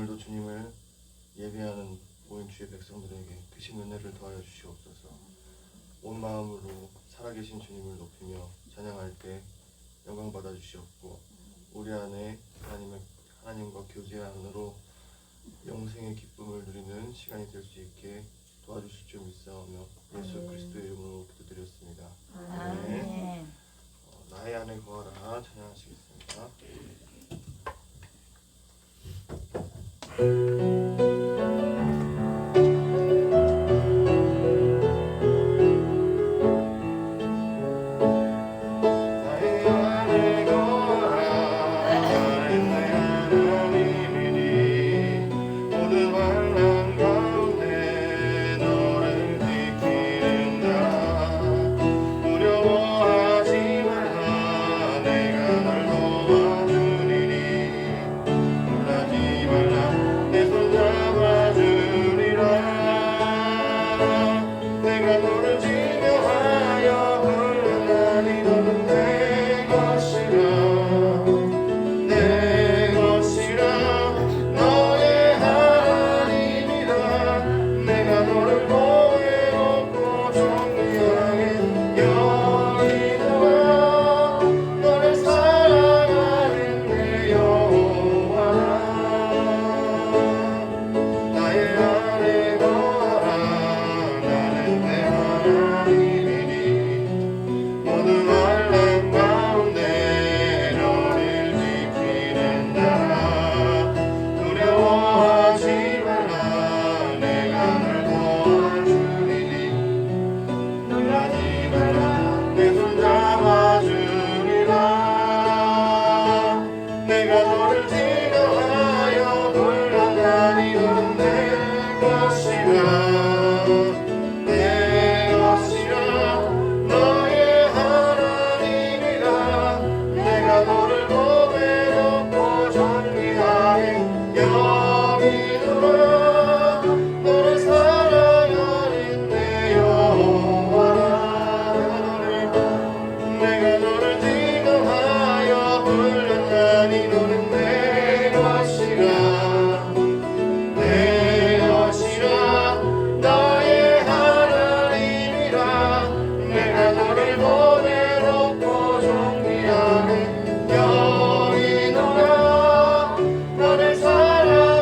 오늘도 주님을 예배하는 모인 주의 백성들에게 크신 은혜를 더하여 주시옵소서. 온 마음으로 살아계신 주님을 높이며 찬양할 때 영광 받아 주시옵고, 우리 안에 하나님과 교제함으로 영생의 기쁨을 누리는 시간이 될 수 있게 도와주실 줄 믿사오며 예수 그리스도의 이름으로 기도드렸습니다. 아멘. 나의 안에 거하라 찬양하시겠습니다. 너를 사랑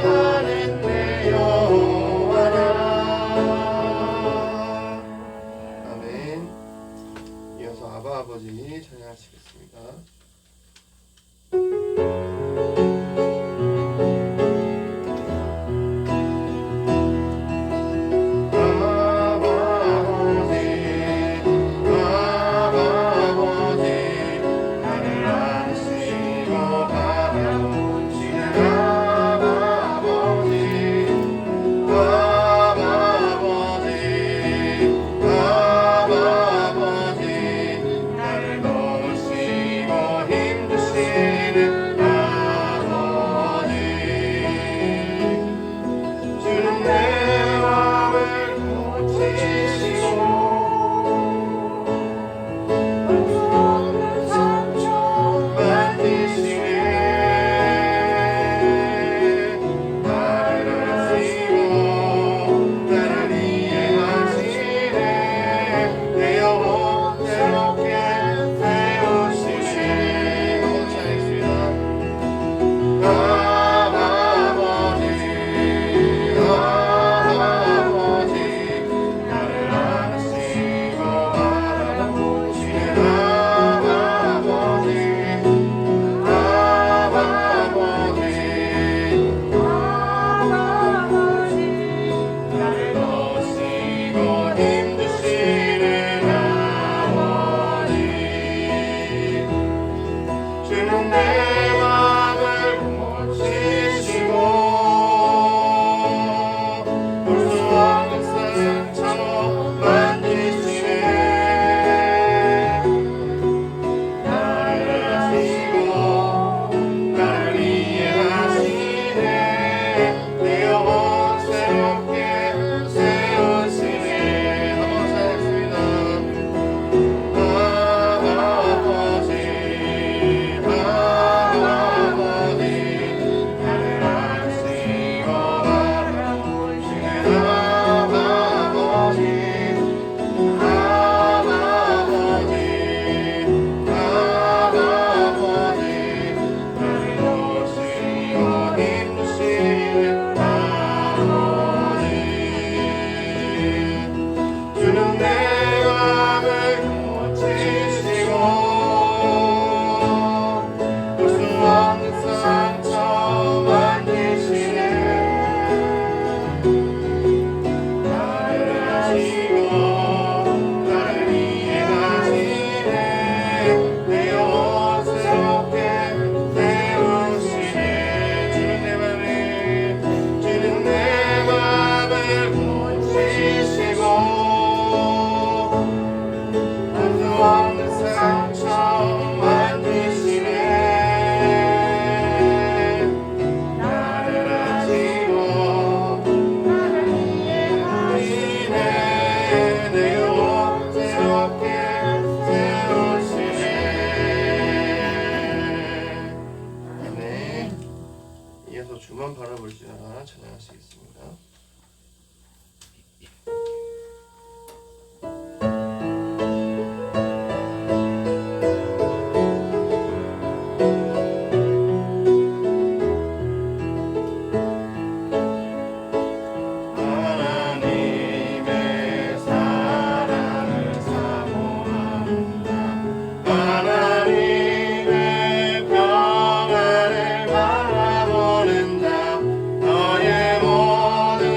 하시고 나를 이해하시네 내 영혼 새롭게 세우시네. 아멘. 이어서 주만 바라볼지어다 찬양하시겠습니다. 하나님의 평안을 바라보는 자 너의 모든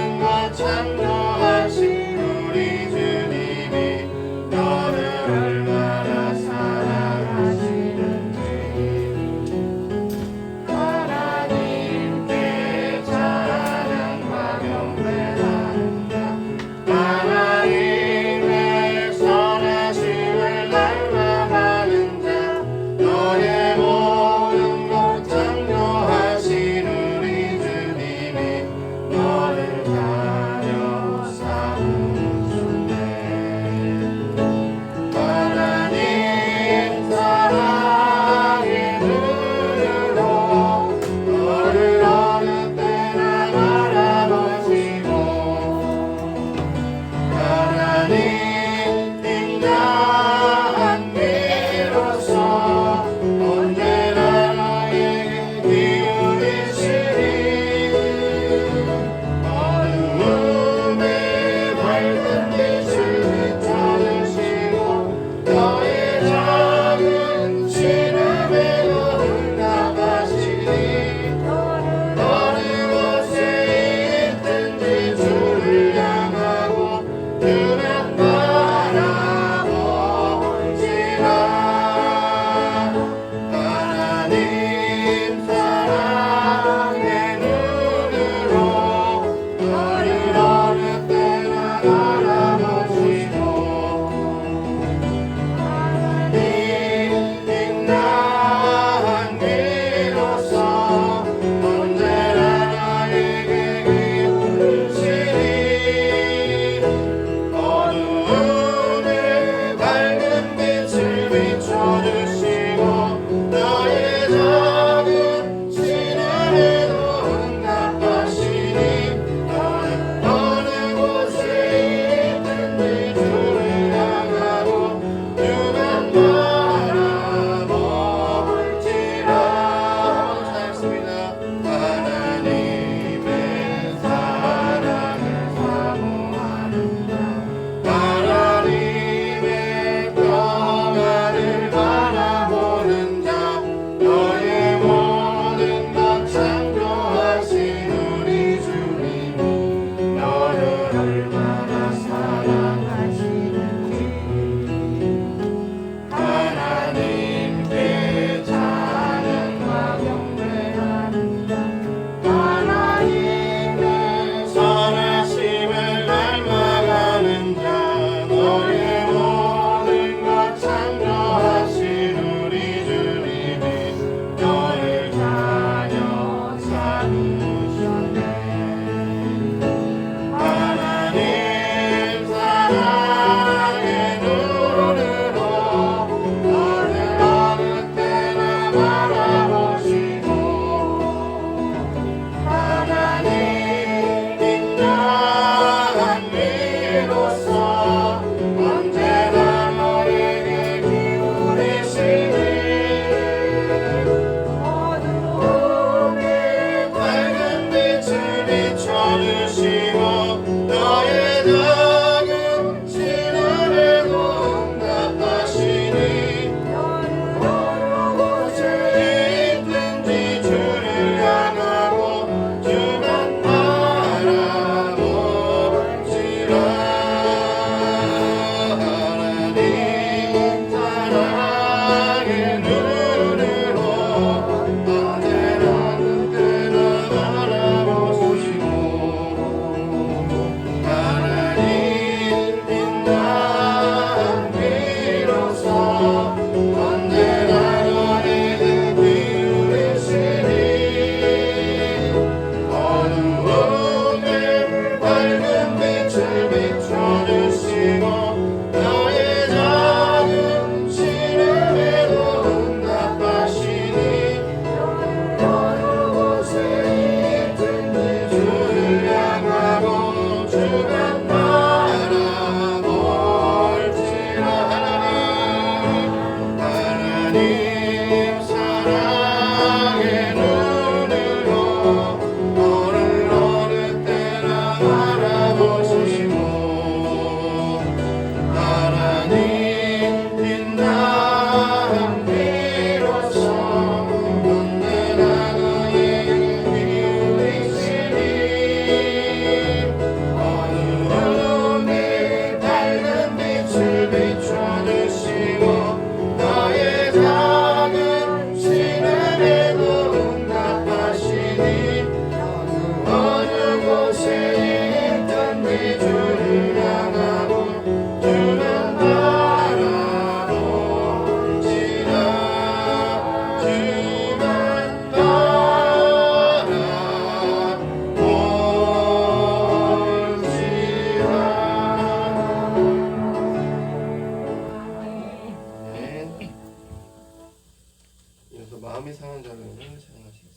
마음이 상한 자를 찬양하시겠습니다.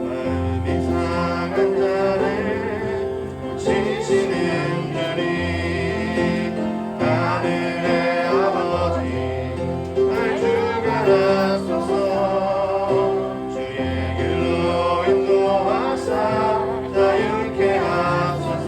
마음이 상한 자를 고치시는 주님, 하늘의 아버지 날 주관하소서. 주의 길로 인도하사 자유케 하소서.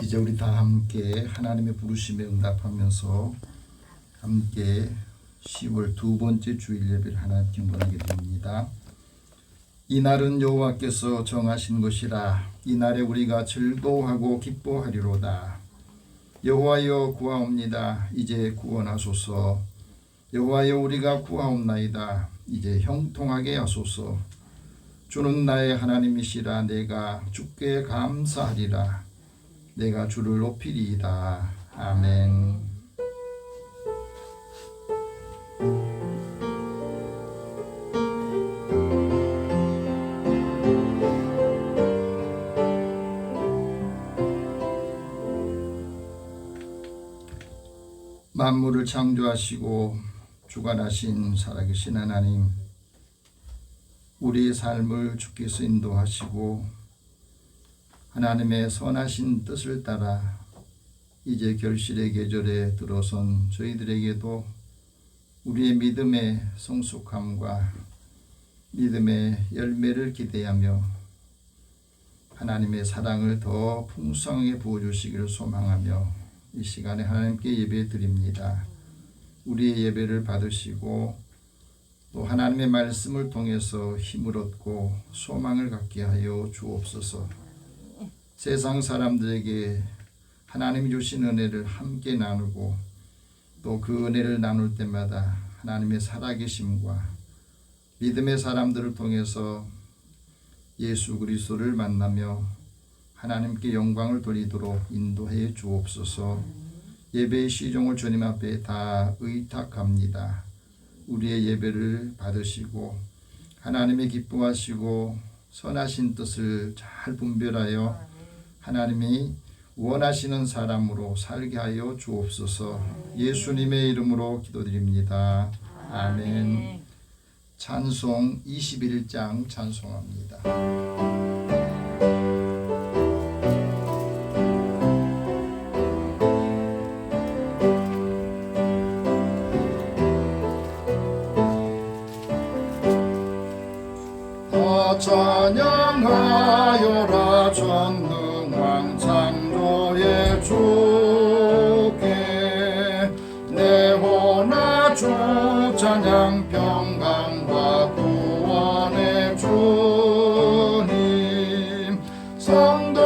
이제 우리 다 함께 하나님의 부르심에 응답하면서 함께 10월 두 번째 주일 예배를 하나 경건하게 됩니다. 이날은 여호와께서 정하신 것이라. 이날에 우리가 즐거워하고 기뻐하리로다. 여호와여 구하옵니다. 이제 구원하소서. 여호와여 우리가 구하옵나이다. 이제 형통하게 하소서. 주는 나의 하나님이시라. 내가 주께 감사하리라. 내가 주를 높이리이다. 아멘. 만물을 창조하시고 주관하신 살아계신 하나님, 우리의 삶을 주께서 인도하시고 하나님의 선하신 뜻을 따라 이제 결실의 계절에 들어선 저희들에게도 우리의 믿음의 성숙함과 믿음의 열매를 기대하며 하나님의 사랑을 더 풍성하게 부어주시기를 소망하며 이 시간에 하나님께 예배 드립니다. 우리의 예배를 받으시고 또 하나님의 말씀을 통해서 힘을 얻고 소망을 갖게 하여 주옵소서. 세상 사람들에게 하나님이 주신 은혜를 함께 나누고 또 그 은혜를 나눌 때마다 하나님의 살아계심과 믿음의 사람들을 통해서 예수 그리스도를 만나며 하나님께 영광을 돌리도록 인도해 주옵소서. 예배의 시종을 주님 앞에 다 의탁합니다. 우리의 예배를 받으시고 하나님이 기뻐하시고 선하신 뜻을 잘 분별하여 하나님이 원하시는 사람으로 살게 하여 주옵소서. 예수님의 이름으로 기도드립니다. 아멘. 찬송 21장 찬송합니다. 찬양하여라 전능왕 창조의 주께 내 호나 주 찬양 평강과 구원의 주님 성도들아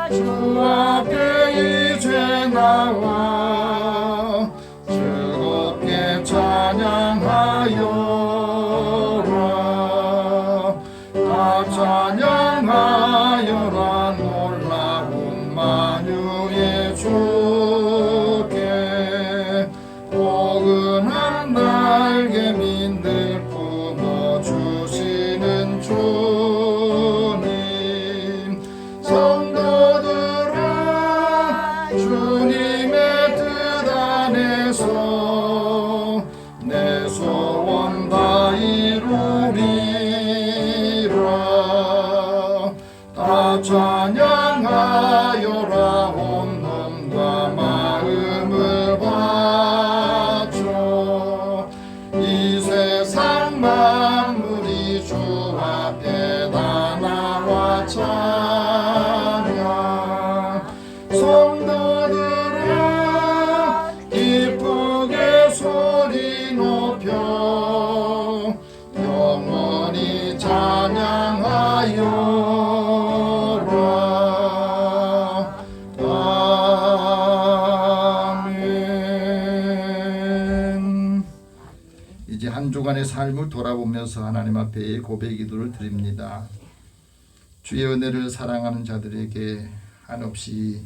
주 앞에 이제 나와 즐겁게 찬양하여 찬양하여라 놀라운 만유의 주께 포근한 날개 민들 품어주시는 주님 성도들아 주님의 뜻 안에서 내 소원 다 이루리 찬양하여라 온 몸과 마음을 바쳐 이 세상 만물이 주 앞에 다 나와 찬양 성도들아 기쁘게 소리 높여 영원히 찬양하여 한 주간의 삶을 돌아보면서 하나님 앞에 고백 기도를 드립니다. 주의 은혜를 사랑하는 자들에게 한없이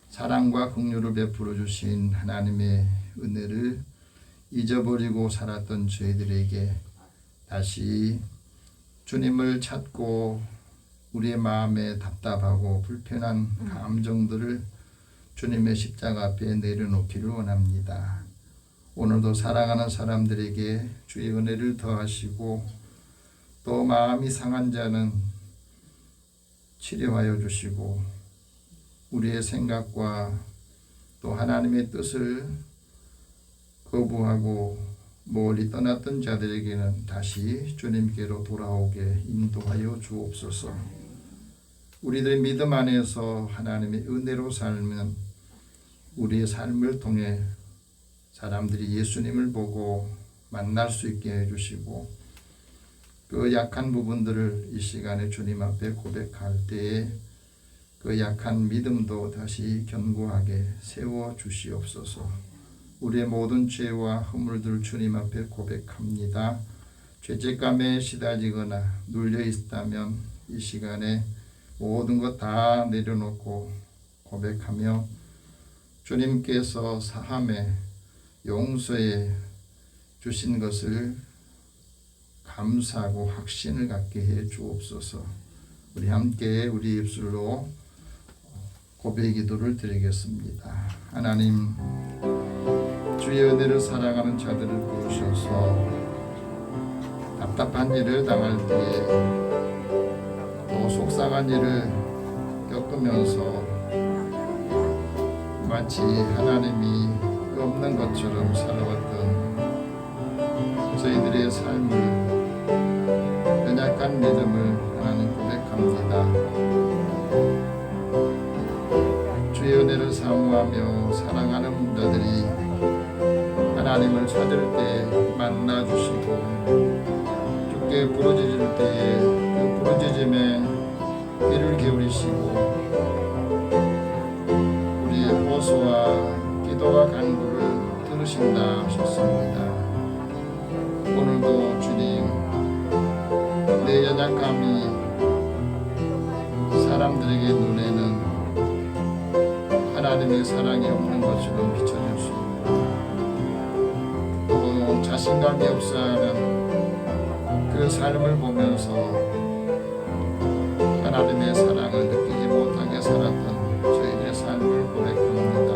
사랑과 긍휼을 베풀어 주신 하나님의 은혜를 잊어버리고 살았던 저희들에게 다시 주님을 찾고 우리의 마음에 답답하고 불편한 감정들을 주님의 십자가 앞에 내려놓기를 원합니다. 오늘도 사랑하는 사람들에게 주의 은혜를 더하시고 또 마음이 상한 자는 치료하여 주시고 우리의 생각과 또 하나님의 뜻을 거부하고 멀리 떠났던 자들에게는 다시 주님께로 돌아오게 인도하여 주옵소서. 우리들의 믿음 안에서 하나님의 은혜로 살면 우리의 삶을 통해 사람들이 예수님을 보고 만날 수 있게 해주시고 그 약한 부분들을 이 시간에 주님 앞에 고백할 때에 그 약한 믿음도 다시 견고하게 세워 주시옵소서. 우리의 모든 죄와 허물들 주님 앞에 고백합니다. 죄책감에 시달리거나 눌려 있다면 이 시간에 모든 것 다 내려놓고 고백하며 주님께서 사함에 용서해 주신 것을 감사하고 확신을 갖게 해 주옵소서. 우리 함께 우리 입술로 고백 기도를 드리겠습니다. 하나님, 주의 은혜를 사랑하는 자들을 부르셔서 답답한 일을 당할 때에 또 속상한 일을 겪으면서 마치 하나님이 없는 것처럼 살아왔던 저희들의 삶을, 연약한 믿음을 하나님 고백합니다. 주의 은혜를 사모하며 사랑하는 자들이 하나님을 찾을 때 만나주시고 주께 부르짖을 때에 그 부르짖음에 귀를 기울이시고 우리의 호소와 기도와 간구를 들으신다 하셨습니다. 오늘도 주님, 내 연약함이 사람들에게 눈에는 하나님의 사랑이 없는 것처럼 비춰졌습니다. 또 자신감이 없어하는 그 삶을 보면서 하나님의 사랑을 느끼지 못하게 살았던 저희의 삶을 고백합니다.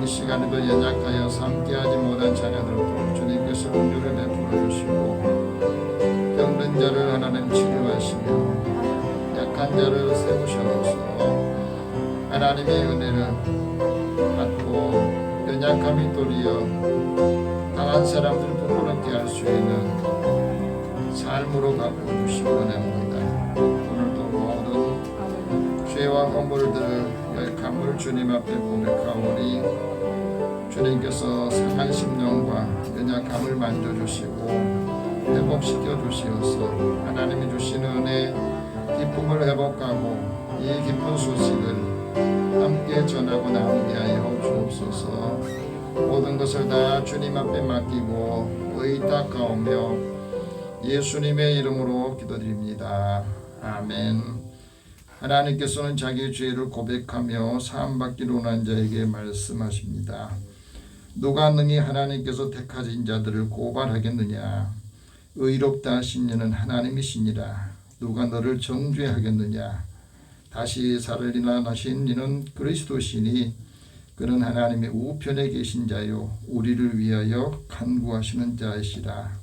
이 시간에도 연약하여 함께하지 못한 자녀들도 주님께서 긍휼을 베풀어 주시고 병든 자를 하나님 치료하시며 약한 자를 세우셔서 하나님의 은혜를 받고 연약함이 도리어 강한 사람들을 부끄럽게 할 수 있는 삶으로 바꿔주시기 원합니다. 오늘도 모든 죄와 허물들을 열감을 주님 앞에 고백하오니 주님께서 상한 심령과 연약함을 만져주시고 회복시켜 주시어서 하나님이 주시는 은혜 기쁨을 회복하고 이 기쁜 소식을 함께 전하고 나누게 하여 주옵소서. 모든 것을 다 주님 앞에 맡기고 의탁하오며 예수님의 이름으로 기도드립니다. 아멘. 하나님께서는 자기의 죄를 고백하며 사함받기로 원한 자에게 말씀하십니다. 누가 능히 하나님께서 택하신 자들을 고발하겠느냐? 의롭다 하신 이는 하나님이시니라. 누가 너를 정죄하겠느냐? 다시 살리라 하신 이는 그리스도시니 그는 하나님의 우편에 계신 자요 우리를 위하여 간구하시는 자이시라.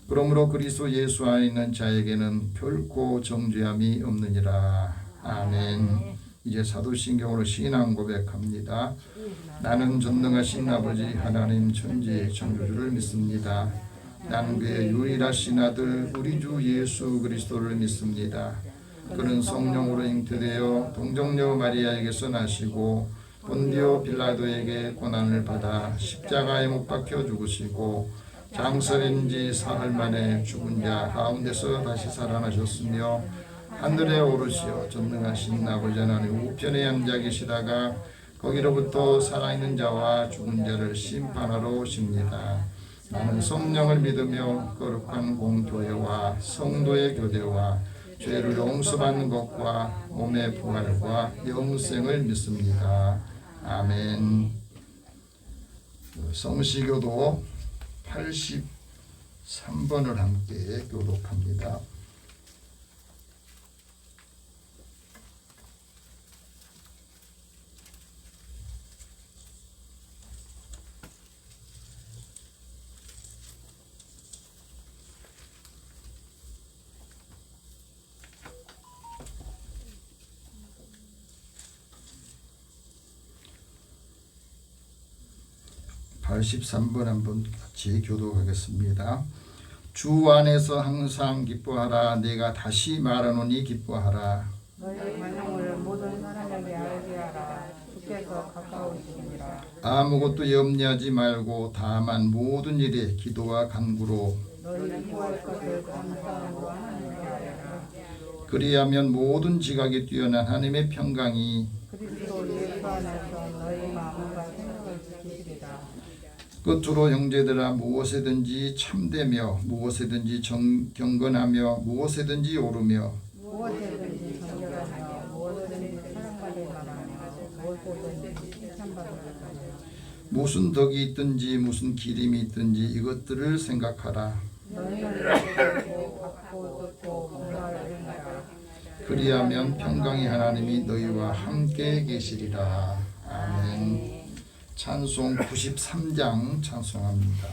그러므로 그리스도 예수 안에 있는 자에게는 결코 정죄함이 없느니라. 아멘. 이제 사도신경으로 신앙 고백합니다. 나는 전능하신 아버지 하나님 천지의 창조주를 믿습니다. 나는 그의 유일하신 아들 우리 주 예수 그리스도를 믿습니다. 그는 성령으로 잉태되어 동정녀 마리아에게서 나시고 본디오 빌라도에게 고난을 받아 십자가에 못 박혀 죽으시고 장설인 지 사흘 만에 죽은 자 가운데서 다시 살아나셨으며 하늘에 오르시어 전능하신 아버지 하나님 우편에 앉아 계시다가 거기로부터 살아있는 자와 죽은 자를 심판하러 오십니다. 나는 성령을 믿으며 거룩한 공교회와 성도의 교대와 죄를 용서받는 것과 몸의 부활과 영생을 믿습니다. 아멘. 성시교도 83번을 함께 교독합니다. (83번) 한번 같이 교독하겠습니다. 주 안에서 항상 기뻐하라. 내가 다시 말하노니 기뻐하라. 너의 관용을 모든 사람에게 알게 하라. 주께서 가까우시니라. 아무것도 염려하지 말고 다만 모든 일에 기도와 간구로 너희 구할 것을 감사함으로 하나님께 하라. 그리하면 모든 지각이 뛰어난 하나님의 평강이 그리스도 예수 안에서 너희 마음과 생각을 지키시리라. 끝으로 형제들아 무엇이든지 참되며 무엇이든지 경건하며 무엇이든지 오르며 무엇이든지 정결하며 무엇이든지 사랑받을 만하며 무엇이든지 칭찬받을 만하며 무슨 덕이 있든지 무슨 기림이 있든지 이것들을 생각하라. 너희는 받고 받고 듣고 공부하라. 그리하면 평강의 하나님이 너희와 함께 계시리라. 아멘. 찬송 93장 찬송합니다.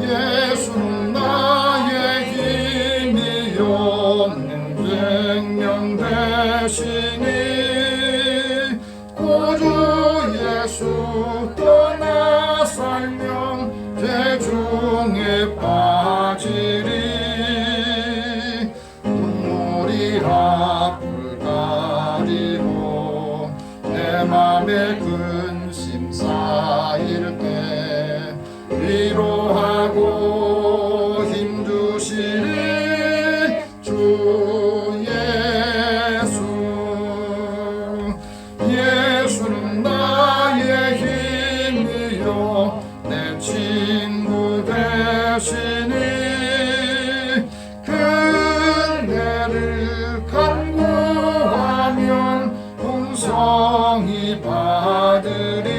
예수는 나의 힘이요 생명 되시니 구주 예수 떠나 살면 죄 중에 빠지리 눈물이 앞을 가리고 내 맘에 근심 쌓일 때 위로하고 힘주시리 주 예수. 예수는 나의 힘이요 내 친구 되시니 그네를 간구하면 풍성히 받으리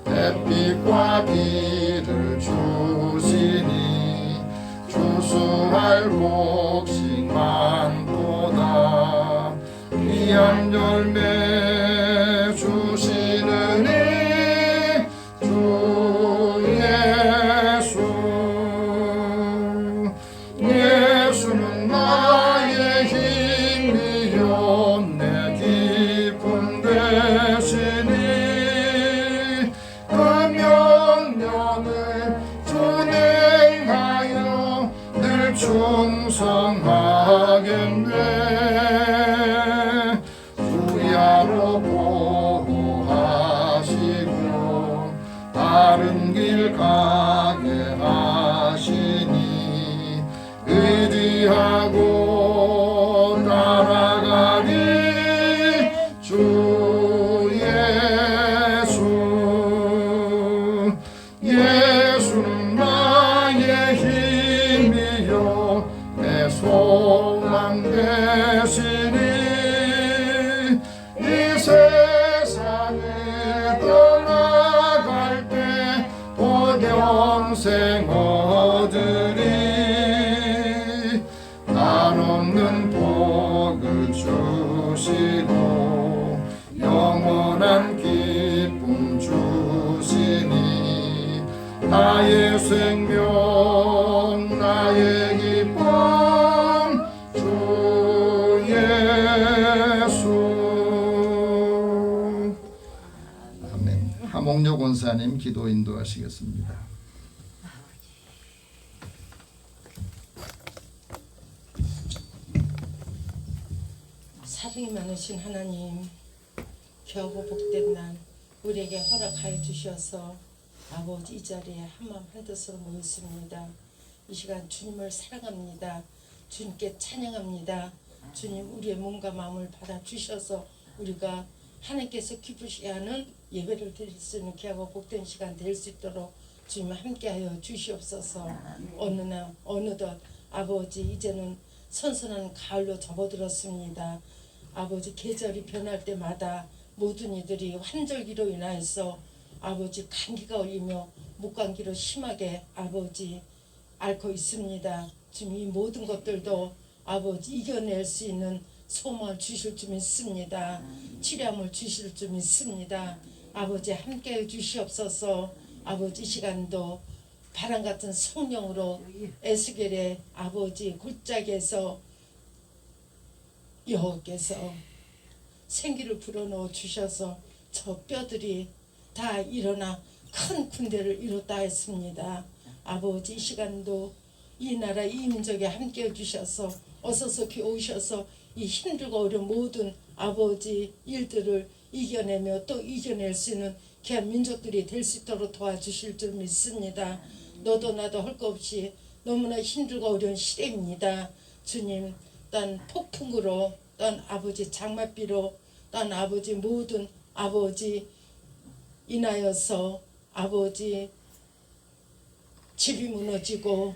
햇빛과 비를 주시니 주수할 곡식 많도다 귀한 열매 주시느니 주 예수. 예수는 나의 힘이요 내 기쁨 되시니 준행하여 늘 충성하겠네. 주야로 보호하시고 다른 길 가게 하시니 의지하고 따라가리 주 예수. 예수는 나의 힘이요 내 소망 되시니 이 세상에 떠나갈 때 곧 영생 얻으리 한없는 복을 주시고 영원한 기쁨 주시니 나의 생명 나의 기쁨 주 예수. 아멘. 하몽료 권사님 기도 인도하시겠습니다. 사랑이 많으신 하나님, 겨우 복된 날 우리에게 허락하여 주셔서 아버지 이 자리에 한마음 한뜻으로 모였습니다. 이 시간 주님을 사랑합니다. 주님께 찬양합니다. 주님 우리의 몸과 마음을 받아주셔서 우리가 하나님께서 기쁘시게 하는 예배를 드릴 수 있는 귀하고 복된 시간 될 수 있도록 주님 함께하여 주시옵소서. 어느덧 아버지 이제는 선선한 가을로 접어들었습니다. 아버지 계절이 변할 때마다 모든 이들이 환절기로 인하여서 아버지 감기가 걸리며 목감기로 심하게 아버지 앓고 있습니다. 지금 이 모든 것들도 아버지 이겨낼 수 있는 소망을 주실 줄 믿습니다. 치료함을 주실 줄 믿습니다. 아버지 함께해 주시옵소서. 아버지 이 시간도 바람같은 성령으로 에스겔의 아버지 골짜기에서 여호께서 생기를 불어넣어 주셔서 저 뼈들이 다 일어나 큰 군대를 이뤘다 했습니다. 아버지 이 시간도 이 나라 이 민족에 함께 해주셔서 어서서히 오셔서 이 힘들고 어려운 모든 아버지 일들을 이겨내며 또 이겨낼 수 있는 귀한 민족들이 될 수 있도록 도와주실 줄 믿습니다. 너도 나도 할 것 없이 너무나 힘들고 어려운 시대입니다. 주님, 딴 폭풍으로, 딴 아버지 장맛비로, 딴 아버지 모든 아버지 인하여서 아버지 집이 무너지고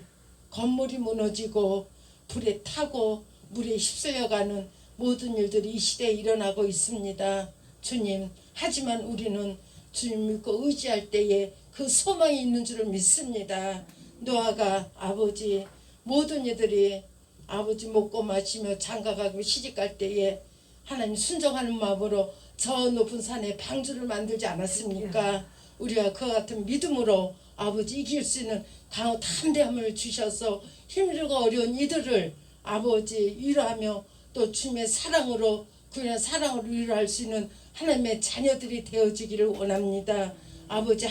건물이 무너지고 불에 타고 물에 휩쓸려가는 모든 일들이 이 시대에 일어나고 있습니다. 주님, 하지만 우리는 주님 믿고 의지할 때에 그 소망이 있는 줄을 믿습니다. 노아가 아버지 모든 이들이 아버지 먹고 마시며 장가가고 시집갈 때에 하나님 순종하는 마음으로 저 높은 산에 방주를 만들지 않았습니까? 우리가 그와 같은 믿음으로 아버지 이길 수 있는 강한 담대함을 주셔서 힘들고 어려운 이들을 아버지 위로하며 또 주님의 사랑으로 그냥 사랑으로 위로할 수 있는 하나님의 자녀들이 되어지기를 원합니다. 아버지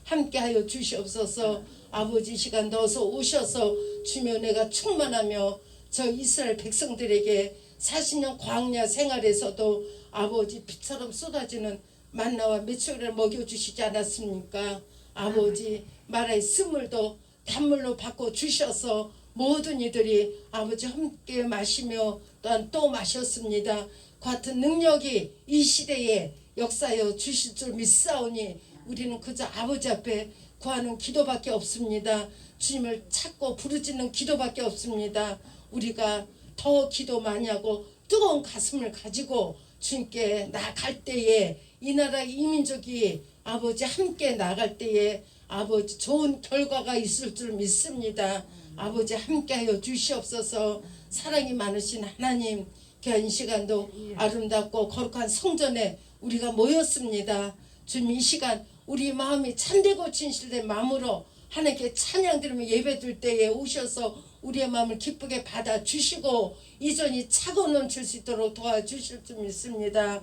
함께하여 주시옵소서. 아버지 시간 넣어서 오셔서 주며 내가 충만하며 저 이스라엘 백성들에게 40년 광야 생활에서도 아버지 빛처럼 쏟아지는 만나와 메추리를 먹여주시지 않았습니까? 아버지 말의 쓴물도 단물로 바꿔 주셔서 모든 이들이 아버지 함께 마시며 또한 또 마셨습니다. 같은 능력이 이 시대에 역사하여 주실 줄 믿사오니 우리는 그저 아버지 앞에 구하는 기도밖에 없습니다. 주님을 찾고 부르짖는 기도밖에 없습니다. 우리가 더 기도 많이 하고 뜨거운 가슴을 가지고 주님께 나갈 때에 이 나라 이 민족이 아버지 함께 나갈 때에 아버지 좋은 결과가 있을 줄 믿습니다. 아버지 함께하여 주시옵소서. 사랑이 많으신 하나님, 귀한 시간도 아름답고 거룩한 성전에 우리가 모였습니다. 주님, 이 시간 우리 마음이 참되고 진실된 마음으로 하나님께 찬양드리며 예배드릴 때에 오셔서 우리의 마음을 기쁘게 받아주시고 이전이 차고 넘칠 수 있도록 도와주실 줄 믿습니다.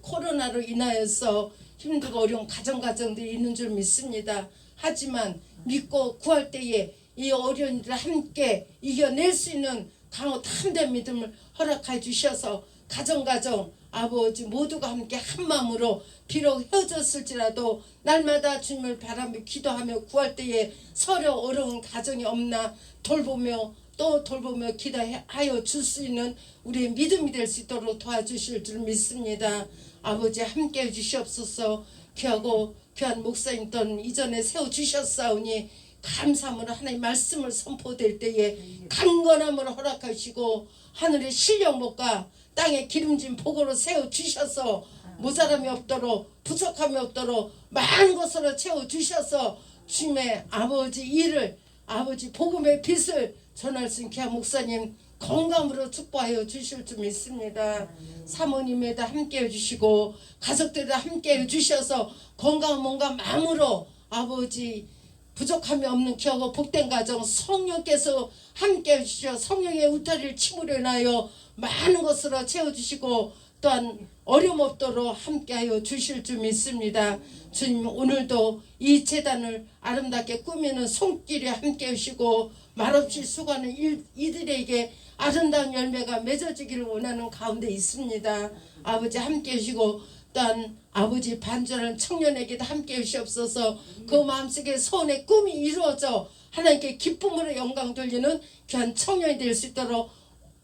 코로나로 인하여서 힘들고 어려운 가정들이 있는 줄 믿습니다. 하지만 믿고 구할 때에 이 어려운 일을 함께 이겨낼 수 있는 강호 담대한 믿음을 허락해 주셔서 가정 아버지 모두가 함께 한 마음으로 비록 헤어졌을지라도 날마다 주님을 바라며 기도하며 구할 때에 서로 어려운 가정이 없나 돌보며 또 돌보며 기도하여 줄 수 있는 우리의 믿음이 될 수 있도록 도와주실 줄 믿습니다. 아버지 함께 해주시옵소서. 귀하고 귀한 목사님 또는 이전에 세워주셨사오니 감사함으로 하나님 말씀을 선포될 때에 강건함을 허락하시고 하늘의 신령복과 땅에 기름진 복으로 세워주셔서 모자람이 없도록 부족함이 없도록 많은 것으로 채워주셔서 주님의 아버지 일을 아버지 복음의 빛을 전할 수 있는 귀한 목사님 건강으로 축복하여 주실 줄 믿습니다. 사모님에다 함께 해주시고 가족들에다 함께 해주셔서 건강한 몸과 마음으로 아버지 부족함이 없는 귀하고 복된 가정 성령께서 함께 해주셔 성령의 울타리를 침으로 인하여 많은 것으로 채워주시고 또한 어려움 없도록 함께하여 주실 줄 믿습니다. 주님, 오늘도 이 제단을 아름답게 꾸미는 손길에 함께 해주시고 말없이 수고하는 이들에게 아름다운 열매가 맺어지기를 원하는 가운데 있습니다. 아버지 함께 해주시고 또한 아버지 반전하는 청년에게도 함께 해주시옵소서. 그 마음속에 소원의 꿈이 이루어져 하나님께 기쁨으로 영광 돌리는 귀한 청년이 될 수 있도록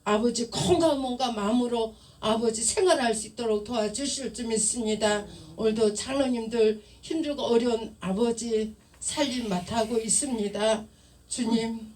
아버지 건강한 몸과 마음으로 아버지 생활할 수 있도록 도와주실 줄 믿습니다. 오늘도 장로님들 힘들고 어려운 아버지 살림 맡아하고 있습니다. 주님,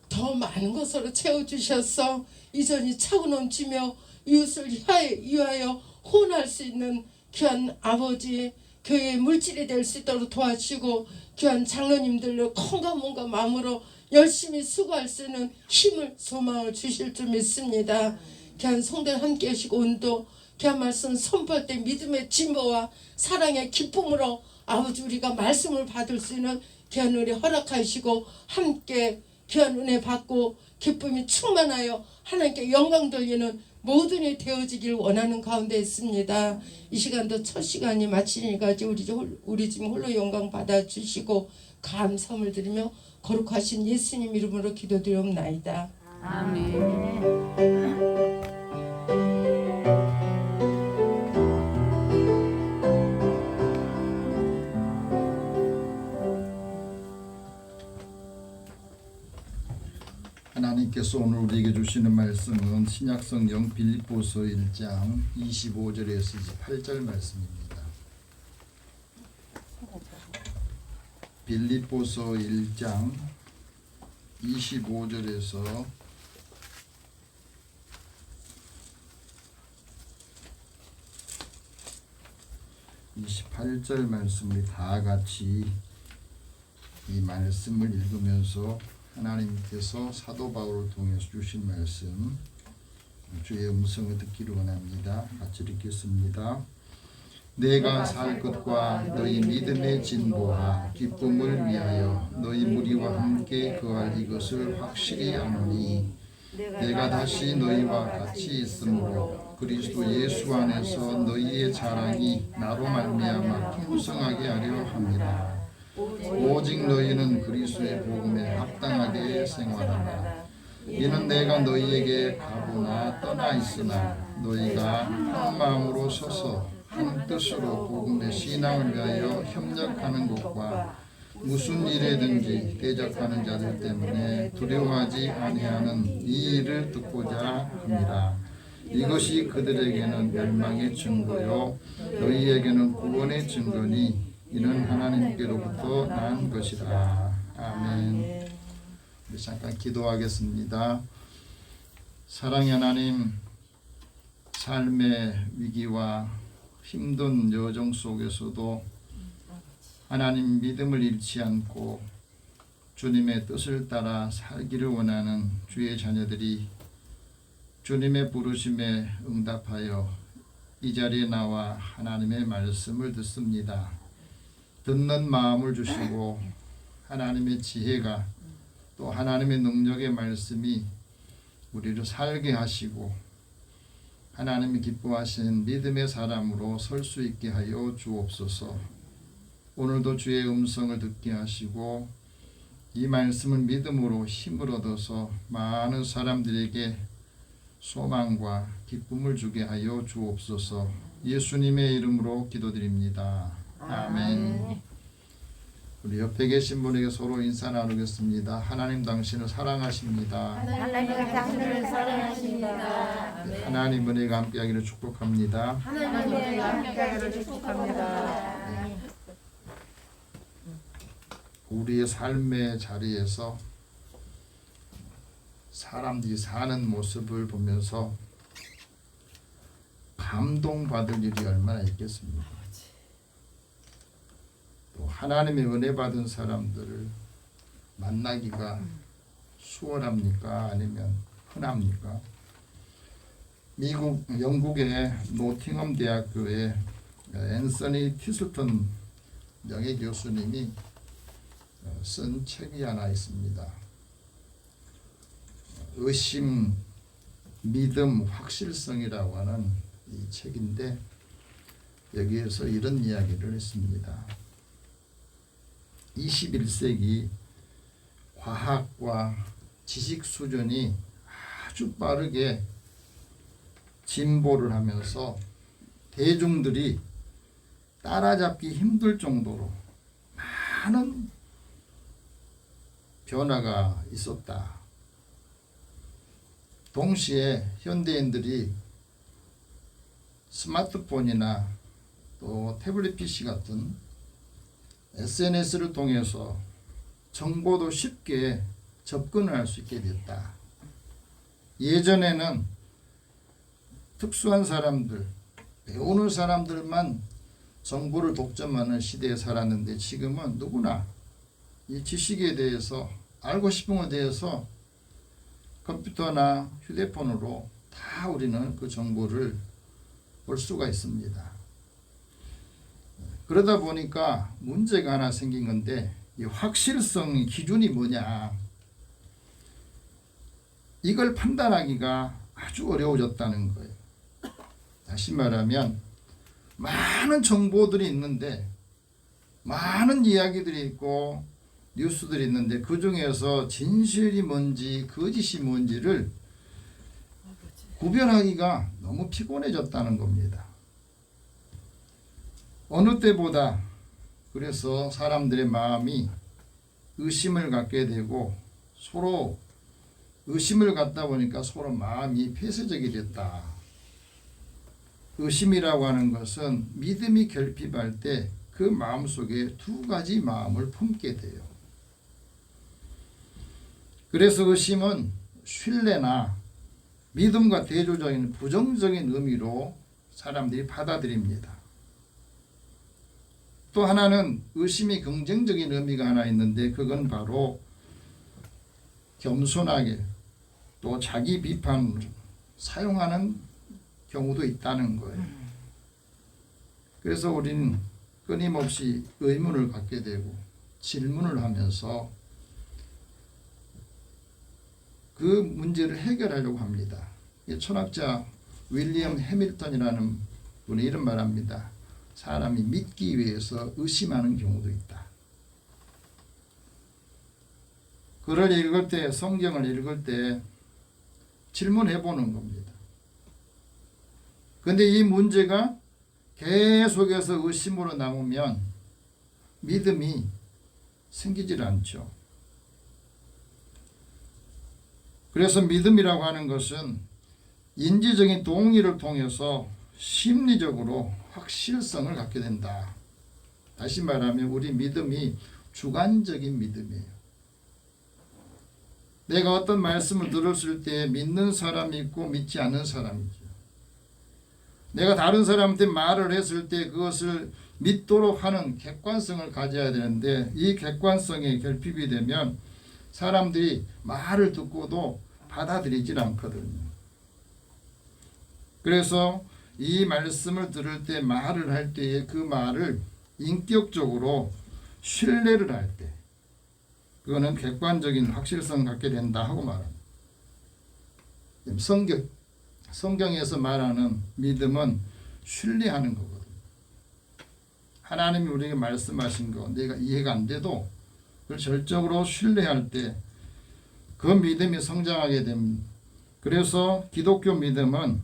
더 많은 것으로 채워주셔서 이전이 차고 넘치며 이웃을 위하여 호원할 수 있는 귀한 아버지 교회의 물질이 될 수 있도록 도와주시고 귀한 장로님들로 건강한 몸과 마음으로 열심히 수고할 수 있는 힘을 소망을 주실 줄 믿습니다. 귀한 성도들 함께 하시고 오늘도 귀한 말씀 선포할 때 믿음의 진보와 사랑의 기쁨으로 아버지 우리가 말씀을 받을 수 있는 귀한 은혜 허락하시고 함께 귀한 은혜 받고 기쁨이 충만하여 하나님께 영광 돌리는 모든 일이 되어지길 원하는 가운데 있습니다. 이 시간도 첫 시간이 마치니까 이제 우리 집 홀로 영광 받아주시고 감사함을 드리며 거룩하신 예수님 이름으로 기도드리옵나이다. 하나님께서 오늘 우리에게 주시는 말씀은 신약성경 빌립보서 1장 25절에서 28절 말씀입니다. 빌립보서 1장 25절에서 28절 말씀을 다 같이 이 말씀을 읽으면서 하나님께서 사도 바울을 통해서 주신 말씀 주의 음성을 듣기를 원합니다. 같이 읽겠습니다. 내가 살 것과 너희 믿음의 진보와 기쁨을 위하여 너희 무리와 함께 거할 이것을 확실히 아노니 내가 다시 너희와 같이 있으므로 그리스도 예수 안에서 너희의 자랑이 나로 말미암아 풍성하게 하려 함이라. 오직 너희는 그리스도의 복음에 합당하게 생활하라. 이는 내가 너희에게 가보나 떠나 있으나 너희가 한 마음으로 서서 한 뜻으로 복음의 신앙을 위하여 협력하는 것과 무슨 일에든지 대적하는 자들 때문에 두려워하지 아니하는 이 일을 듣고자 함이라. 이것이 그들에게는 멸망의 증거요 너희에게는 구원의 증거니 이는 하나님께로부터 난 것이라. 아멘. 우리 잠깐 기도하겠습니다. 사랑의 하나님, 삶의 위기와 힘든 여정 속에서도 하나님 믿음을 잃지 않고 주님의 뜻을 따라 살기를 원하는 주의 자녀들이 주님의 부르심에 응답하여 이 자리에 나와 하나님의 말씀을 듣습니다. 듣는 마음을 주시고 하나님의 지혜가 또 하나님의 능력의 말씀이 우리를 살게 하시고 하나님이 기뻐하시는 믿음의 사람으로 설 수 있게 하여 주옵소서. 오늘도 주의 음성을 듣게 하시고 이 말씀을 믿음으로 힘을 얻어서 많은 사람들에게 소망과 기쁨을 주게 하여 주옵소서. 예수님의 이름으로 기도드립니다. 아멘. 우리 옆에 계신 분에게 서로 인사 나누겠습니다. 하나님 당신을 사랑하십니다. 하나님 당신을 사랑하십니다. 하나님 은혜가 함께하기를 축복합니다. 하나님 은혜가 함께하기를 축복합니다. 우리의 삶의 자리에서 사람들이 사는 모습을 보면서 감동받을 일이 얼마나 있겠습니까? 또 하나님의 은혜 받은 사람들을 만나기가 수월합니까? 아니면 흔합니까? 영국의 노팅엄 대학교의 앤서니 티슬턴 명예 교수님이 쓴 책이 하나 있습니다. 의심, 믿음, 확실성이라고 하는 이 책인데 여기에서 이런 이야기를 했습니다. 21세기 과학과 지식 수준이 아주 빠르게 진보를 하면서 대중들이 따라잡기 힘들 정도로 많은 변화가 있었다. 동시에 현대인들이 스마트폰이나 또 태블릿 PC 같은 SNS를 통해서 정보도 쉽게 접근을 할 수 있게 됐다. 예전에는 특수한 사람들, 배우는 사람들만 정보를 독점하는 시대에 살았는데 지금은 누구나 이 지식에 대해서 알고 싶은 것에 대해서 컴퓨터나 휴대폰으로 다 우리는 그 정보를 볼 수가 있습니다. 그러다 보니까 문제가 하나 생긴 건데 이 확실성의 기준이 뭐냐, 이걸 판단하기가 아주 어려워졌다는 거예요. 다시 말하면 많은 정보들이 있는데, 많은 이야기들이 있고 뉴스들이 있는데, 그 중에서 진실이 뭔지 거짓이 뭔지를 구별하기가 너무 피곤해졌다는 겁니다. 어느 때보다 그래서 사람들의 마음이 의심을 갖게 되고, 서로 의심을 갖다 보니까 서로 마음이 폐쇄적이 됐다. 의심이라고 하는 것은 믿음이 결핍할 때 그 마음속에 두 가지 마음을 품게 돼요. 그래서 의심은 신뢰나 믿음과 대조적인 부정적인 의미로 사람들이 받아들입니다. 또 하나는 의심이 긍정적인 의미가 하나 있는데, 그건 바로 겸손하게 또 자기 비판을 사용하는 경우도 있다는 거예요. 그래서 우리는 끊임없이 의문을 갖게 되고 질문을 하면서 그 문제를 해결하려고 합니다. 철학자 윌리엄 해밀턴이라는 분이 이런 말합니다. 사람이 믿기 위해서 의심하는 경우도 있다. 글을 읽을 때, 성경을 읽을 때 질문해 보는 겁니다. 근데 이 문제가 계속해서 의심으로 남으면 믿음이 생기질 않죠. 그래서 믿음이라고 하는 것은 인지적인 동의를 통해서 심리적으로 확실성을 갖게 된다. 다시 말하면 우리 믿음이 주관적인 믿음이에요. 내가 어떤 말씀을 들었을 때 믿는 사람이 있고 믿지 않는 사람이죠. 내가 다른 사람한테 말을 했을 때 그것을 믿도록 하는 객관성을 가져야 되는데, 이 객관성에 결핍이 되면 사람들이 말을 듣고도 받아들이질 않거든요. 그래서 이 말씀을 들을 때, 말을 할 때에 그 말을 인격적으로 신뢰를 할 때, 그거는 객관적인 확실성을 갖게 된다 하고 말합니다. 성경에서 말하는 믿음은 신뢰하는 거거든요. 하나님이 우리에게 말씀하신 거 내가 이해가 안 돼도 그걸 절적으로 신뢰할 때 그 믿음이 성장하게 됩니다. 그래서 기독교 믿음은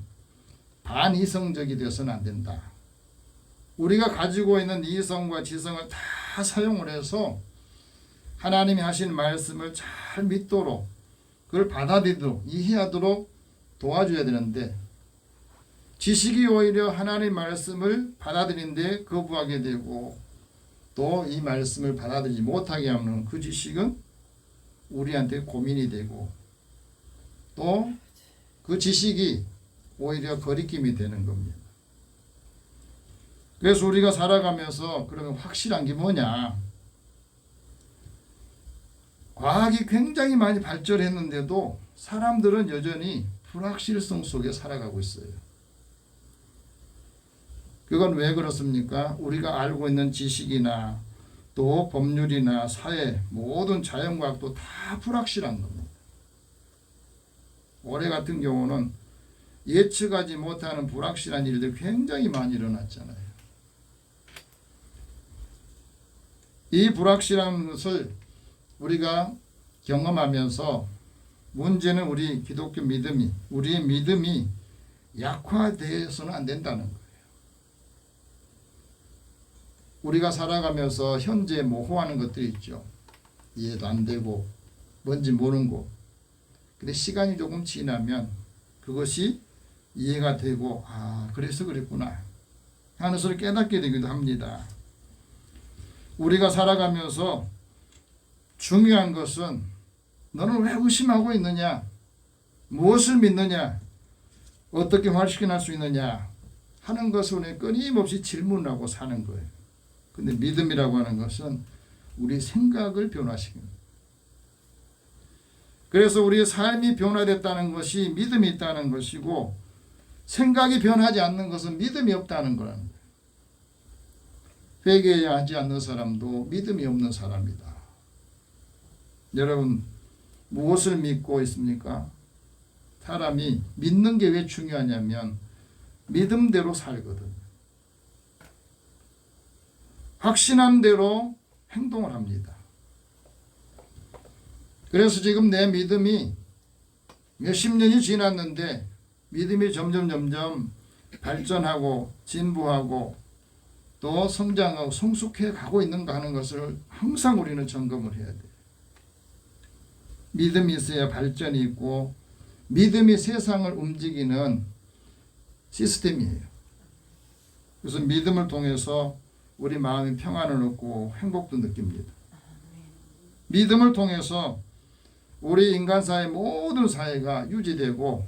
반이성적이 되어서는 안 된다. 우리가 가지고 있는 이성과 지성을 다 사용을 해서 하나님이 하신 말씀을 잘 믿도록, 그걸 받아들이도록, 이해하도록 도와줘야 되는데, 지식이 오히려 하나님의 말씀을 받아들이는데 거부하게 되고, 또 이 말씀을 받아들이지 못하게 하면 그 지식은 우리한테 고민이 되고, 또 그 지식이 오히려 거리낌이 되는 겁니다. 그래서 우리가 살아가면서 그러면 확실한 게 뭐냐? 과학이 굉장히 많이 발전했는데도 사람들은 여전히 불확실성 속에 살아가고 있어요. 그건 왜 그렇습니까? 우리가 알고 있는 지식이나 또 법률이나 사회, 모든 자연과학도 다 불확실한 겁니다. 올해 같은 경우는 예측하지 못하는 불확실한 일들이 굉장히 많이 일어났잖아요. 이 불확실한 것을 우리가 경험하면서 문제는 우리 기독교 믿음이, 우리의 믿음이 약화되어서는 안 된다는 거예요. 우리가 살아가면서 현재 모호하는 것들이 있죠. 이해도 안 되고 뭔지 모르는 거. 근데 시간이 조금 지나면 그것이 이해가 되고, 아, 그래서 그랬구나 하는 것을 깨닫게 되기도 합니다. 우리가 살아가면서 중요한 것은 너는 왜 의심하고 있느냐, 무엇을 믿느냐, 어떻게 확신할 수 있느냐 하는 것을 우리는 끊임없이 질문하고 사는 거예요. 근데 믿음이라고 하는 것은 우리 생각을 변화시킵니다. 그래서 우리의 삶이 변화됐다는 것이 믿음이 있다는 것이고, 생각이 변하지 않는 것은 믿음이 없다는 거라는 거예요. 회개하지 않는 사람도 믿음이 없는 사람이다. 여러분 무엇을 믿고 있습니까? 사람이 믿는 게 왜 중요하냐면 믿음대로 살거든. 확신한 대로 행동을 합니다. 그래서 지금 내 믿음이 몇십 년이 지났는데 믿음이 점점 발전하고 진부하고 또 성장하고 성숙해 가고 있는가 하는 것을 항상 우리는 점검을 해야 돼요. 믿음이 있어야 발전이 있고 믿음이 세상을 움직이는 시스템이에요. 그래서 믿음을 통해서 우리 마음이 평안을 얻고 행복도 느낍니다. 믿음을 통해서 우리 인간사의 모든 사회가 유지되고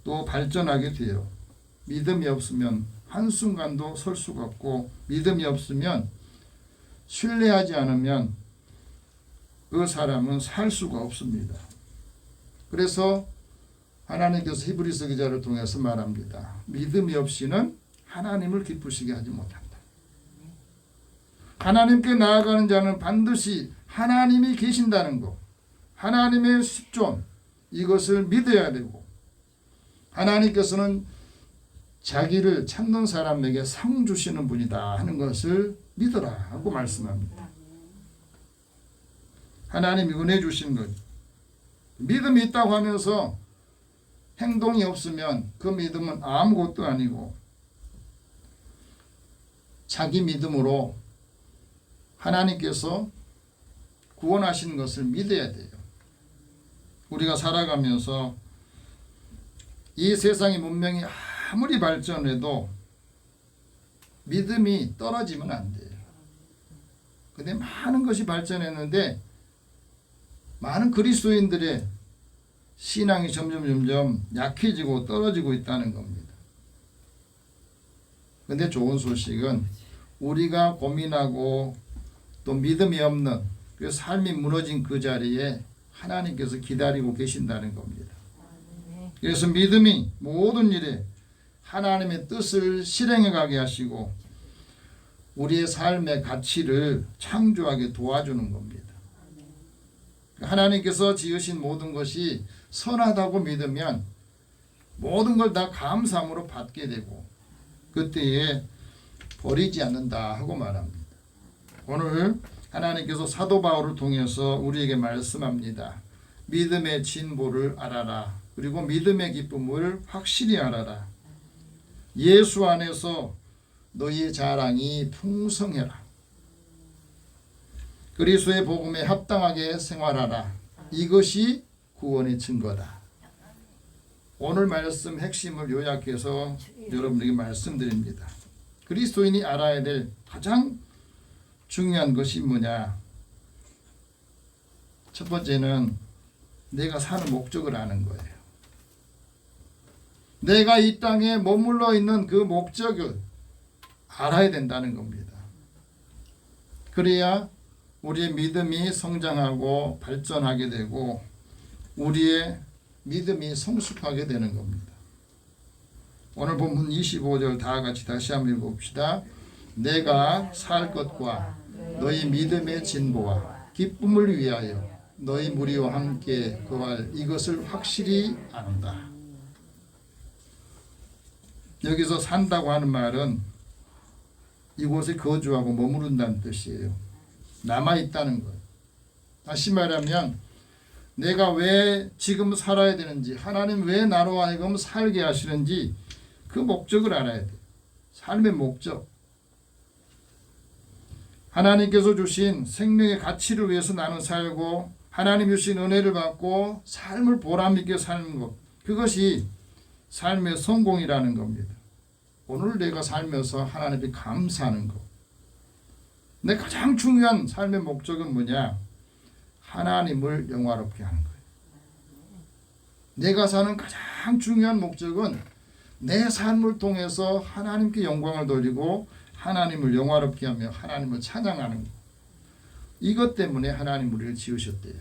또 발전하게 돼요. 믿음이 없으면 한순간도 설 수가 없고 믿음이 없으면 신뢰하지 않으면 그 사람은 살 수가 없습니다. 그래서 하나님께서 히브리서 기자를 통해서 말합니다. 믿음이 없이는 하나님을 기쁘시게 하지 못한다. 하나님께 나아가는 자는 반드시 하나님이 계신다는 것, 하나님의 십존, 이것을 믿어야 되고 하나님께서는 자기를 찾는 사람에게 상 주시는 분이다 하는 것을 믿어라 하고 말씀합니다. 하나님이 은혜 주신 것, 믿음이 있다고 하면서 행동이 없으면 그 믿음은 아무것도 아니고 자기 믿음으로 하나님께서 구원하신 것을 믿어야 돼요. 우리가 살아가면서 이 세상의 문명이 아무리 발전해도 믿음이 떨어지면 안 돼요. 근데 많은 것이 발전했는데 많은 그리스도인들의 신앙이 점점 약해지고 떨어지고 있다는 겁니다. 근데 좋은 소식은 우리가 고민하고 또 믿음이 없는 그 삶이 무너진 그 자리에 하나님께서 기다리고 계신다는 겁니다. 그래서 믿음이 모든 일에 하나님의 뜻을 실행해 가게 하시고 우리의 삶의 가치를 창조하게 도와주는 겁니다. 하나님께서 지으신 모든 것이 선하다고 믿으면 모든 걸 다 감사함으로 받게 되고 그때에 버리지 않는다 하고 말합니다. 오늘 하나님께서 사도 바울을 통해서 우리에게 말씀합니다. 믿음의 진보를 알아라. 그리고 믿음의 기쁨을 확실히 알아라. 예수 안에서 너희의 자랑이 풍성해라. 그리스도의 복음에 합당하게 생활하라. 이것이 구원의 증거다. 오늘 말씀 핵심을 요약해서 여러분에게 말씀드립니다. 그리스도인이 알아야 될 가장 중요한 것이 뭐냐? 첫 번째는 내가 사는 목적을 아는 거예요. 내가 이 땅에 머물러 있는 그 목적을 알아야 된다는 겁니다. 그래야 우리의 믿음이 성장하고 발전하게 되고 우리의 믿음이 성숙하게 되는 겁니다. 오늘 본문 25절 다 같이 다시 한번 읽어봅시다. 내가 살 것과 너희 믿음의 진보와 기쁨을 위하여 너희 무리와 함께 거할 이것을 확실히 안다. 여기서 산다고 하는 말은 이곳에 거주하고 머무른다는 뜻이에요. 남아있다는 것. 다시 말하면 내가 왜 지금 살아야 되는지, 하나님 왜 나로 하여금 살게 하시는지 그 목적을 알아야 돼. 삶의 목적. 하나님께서 주신 생명의 가치를 위해서 나는 살고 하나님 주신 은혜를 받고 삶을 보람있게 사는 것. 그것이 삶의 성공이라는 겁니다. 오늘 내가 살면서 하나님께 감사하는 것. 내 가장 중요한 삶의 목적은 뭐냐? 하나님을 영화롭게 하는 거예요. 내가 사는 가장 중요한 목적은 내 삶을 통해서 하나님께 영광을 돌리고 하나님을 영화롭게 하며 하나님을 찬양하는 것. 이것 때문에 하나님 우리를 지으셨대요.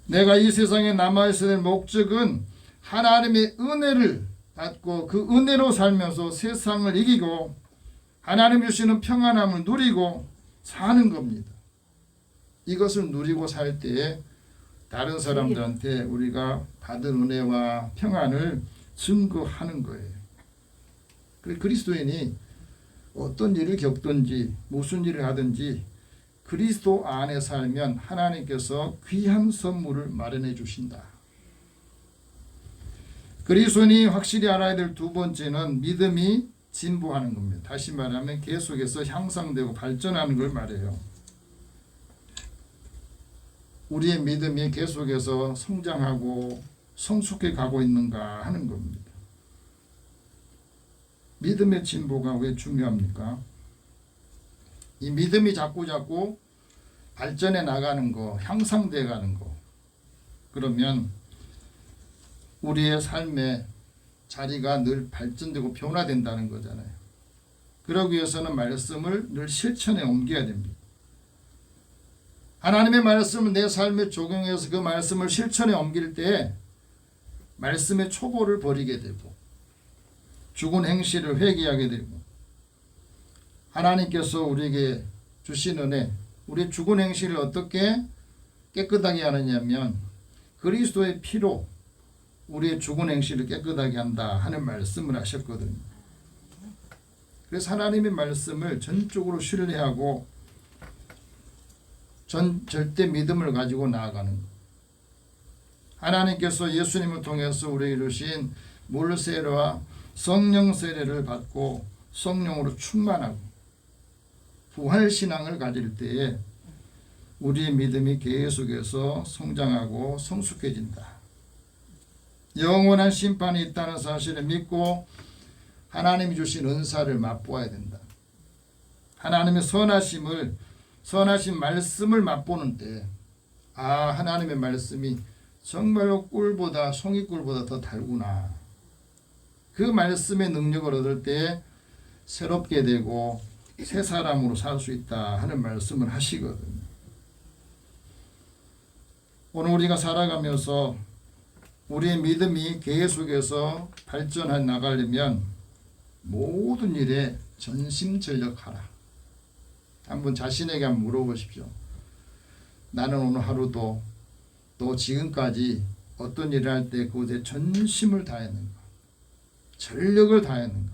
내가 이 세상에 남아있어야 될 목적은 하나님의 은혜를 받고 그 은혜로 살면서 세상을 이기고 하나님 주시는 평안함을 누리고 사는 겁니다. 이것을 누리고 살 때에 다른 사람들한테 우리가 받은 은혜와 평안을 증거하는 거예요. 그리스도인이 어떤 일을 겪든지 무슨 일을 하든지 그리스도 안에 살면 하나님께서 귀한 선물을 마련해 주신다. 그리스도인이 확실히 알아야 될 두 번째는 믿음이 진보하는 겁니다. 다시 말하면 계속해서 향상되고 발전하는 걸 말해요. 우리의 믿음이 계속해서 성장하고 성숙해 가고 있는가 하는 겁니다. 믿음의 진보가 왜 중요합니까? 이 믿음이 자꾸 발전해 나가는 거, 향상돼 가는 거. 그러면 우리의 삶의 자리가 늘 발전되고 변화된다는 거잖아요. 그러기 위해서는 말씀을 늘 실천에 옮겨야 됩니다. 하나님의 말씀을 내 삶에 적용해서 그 말씀을 실천에 옮길 때 말씀의 초보를 버리게 되고 죽은 행실을 회개하게 되고 하나님께서 우리에게 주신 은혜, 우리 죽은 행실을 어떻게 깨끗하게 하느냐면 그리스도의 피로 우리의 죽은 행실을 깨끗하게 한다 하는 말씀을 하셨거든요. 그래서 하나님의 말씀을 전적으로 신뢰하고 절대 믿음을 가지고 나아가는 것. 하나님께서 예수님을 통해서 우리에게 주신 물 세례와 성령 세례를 받고 성령으로 충만하고 부활 신앙을 가질 때에 우리의 믿음이 계속해서 성장하고 성숙해진다. 영원한 심판이 있다는 사실을 믿고 하나님이 주신 은사를 맛보아야 된다. 하나님의 선하신 말씀을 맛보는 때 하나님의 말씀이 정말로 꿀보다 송이꿀보다 더 달구나. 그 말씀의 능력을 얻을 때 새롭게 되고 새 사람으로 살 수 있다 하는 말씀을 하시거든요. 오늘 우리가 살아가면서 우리의 믿음이 계속해서 발전해 나가려면 모든 일에 전심전력하라. 한번 자신에게 한번 물어보십시오. 나는 오늘 하루도 또 지금까지 어떤 일을 할 때 그것에 전심을 다했는가? 전력을 다했는가?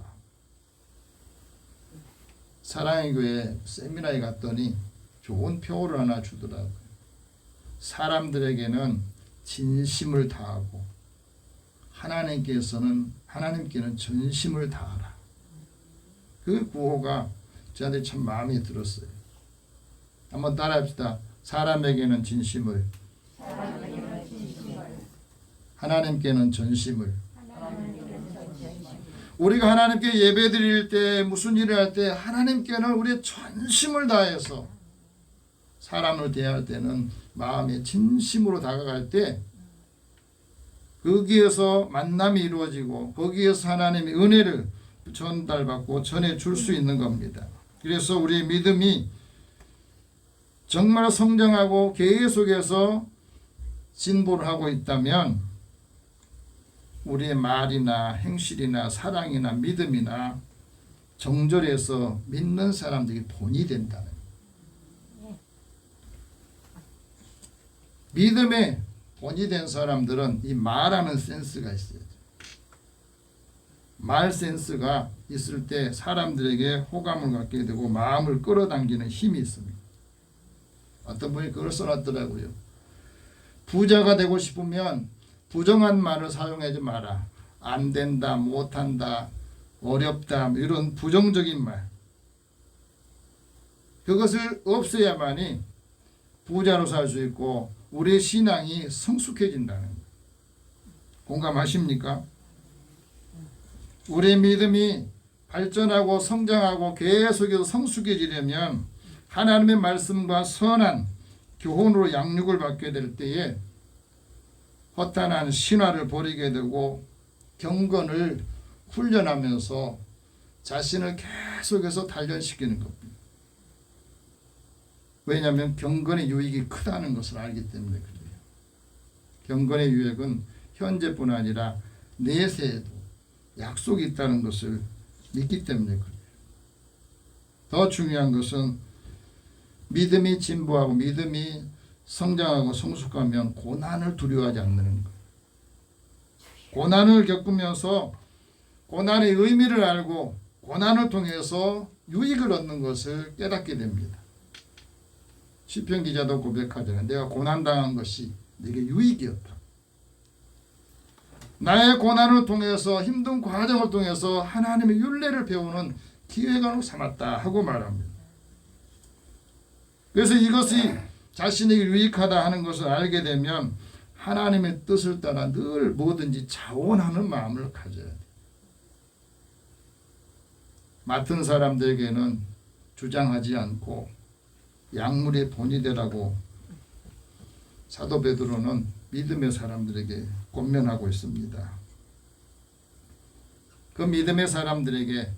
사랑의 교회 세미나에 갔더니 좋은 표를 하나 주더라고요. 사람들에게는 진심을 다하고 하나님께는 전심을 다하라. 그 구호가 저한테 참 마음에 들었어요. 한번 따라합시다. 사람에게는 진심을, 하나님께는 전심을. 우리가 하나님께 예배 드릴 때 무슨 일을 할 때 하나님께는 우리의 전심을 다해서 사람을 대할 때는 마음의 진심으로 다가갈 때 거기에서 만남이 이루어지고 거기에서 하나님의 은혜를 전달받고 전해줄 수 있는 겁니다. 그래서 우리의 믿음이 정말 성장하고 계속해서 진보를 하고 있다면 우리의 말이나 행실이나 사랑이나 믿음이나 정절해서 믿는 사람들이 본이 된다는 거예요. 믿음에 본이 된 사람들은 이 말하는 센스가 있어요. 말 센스가 있을 때 사람들에게 호감을 갖게 되고 마음을 끌어당기는 힘이 있습니다. 어떤 분이 그걸 써놨더라고요. 부자가 되고 싶으면 부정한 말을 사용하지 마라. 안 된다, 못한다, 어렵다, 이런 부정적인 말. 그것을 없애야만이 부자로 살 수 있고 우리의 신앙이 성숙해진다는 거예요. 공감하십니까? 우리의 믿음이 발전하고 성장하고 계속해서 성숙해지려면 하나님의 말씀과 선한 교훈으로 양육을 받게 될 때에 허탄한 신화를 버리게 되고 경건을 훈련하면서 자신을 계속해서 단련시키는 겁니다. 왜냐하면 경건의 유익이 크다는 것을 알기 때문에 그래요. 경건의 유익은 현재뿐 아니라 내세에도 약속이 있다는 것을 믿기 때문에 그래요. 더 중요한 것은 믿음이 진보하고 믿음이 성장하고 성숙하면 고난을 두려워하지 않는 거예요. 고난을 겪으면서 고난의 의미를 알고 고난을 통해서 유익을 얻는 것을 깨닫게 됩니다. 시편 기자도 고백하잖아요. 내가 고난당한 것이 내게 유익이었다. 나의 고난을 통해서 힘든 과정을 통해서 하나님의 율례를 배우는 기회가 삼았다 하고 말합니다. 그래서 이것이 자신에게 유익하다 하는 것을 알게 되면 하나님의 뜻을 따라 늘 뭐든지 자원하는 마음을 가져야 돼. 맡은 사람들에게는 주장하지 않고 약물의 본이 되라고 사도 베드로는 믿음의 사람들에게 권면하고 있습니다. 그 믿음의 사람들에게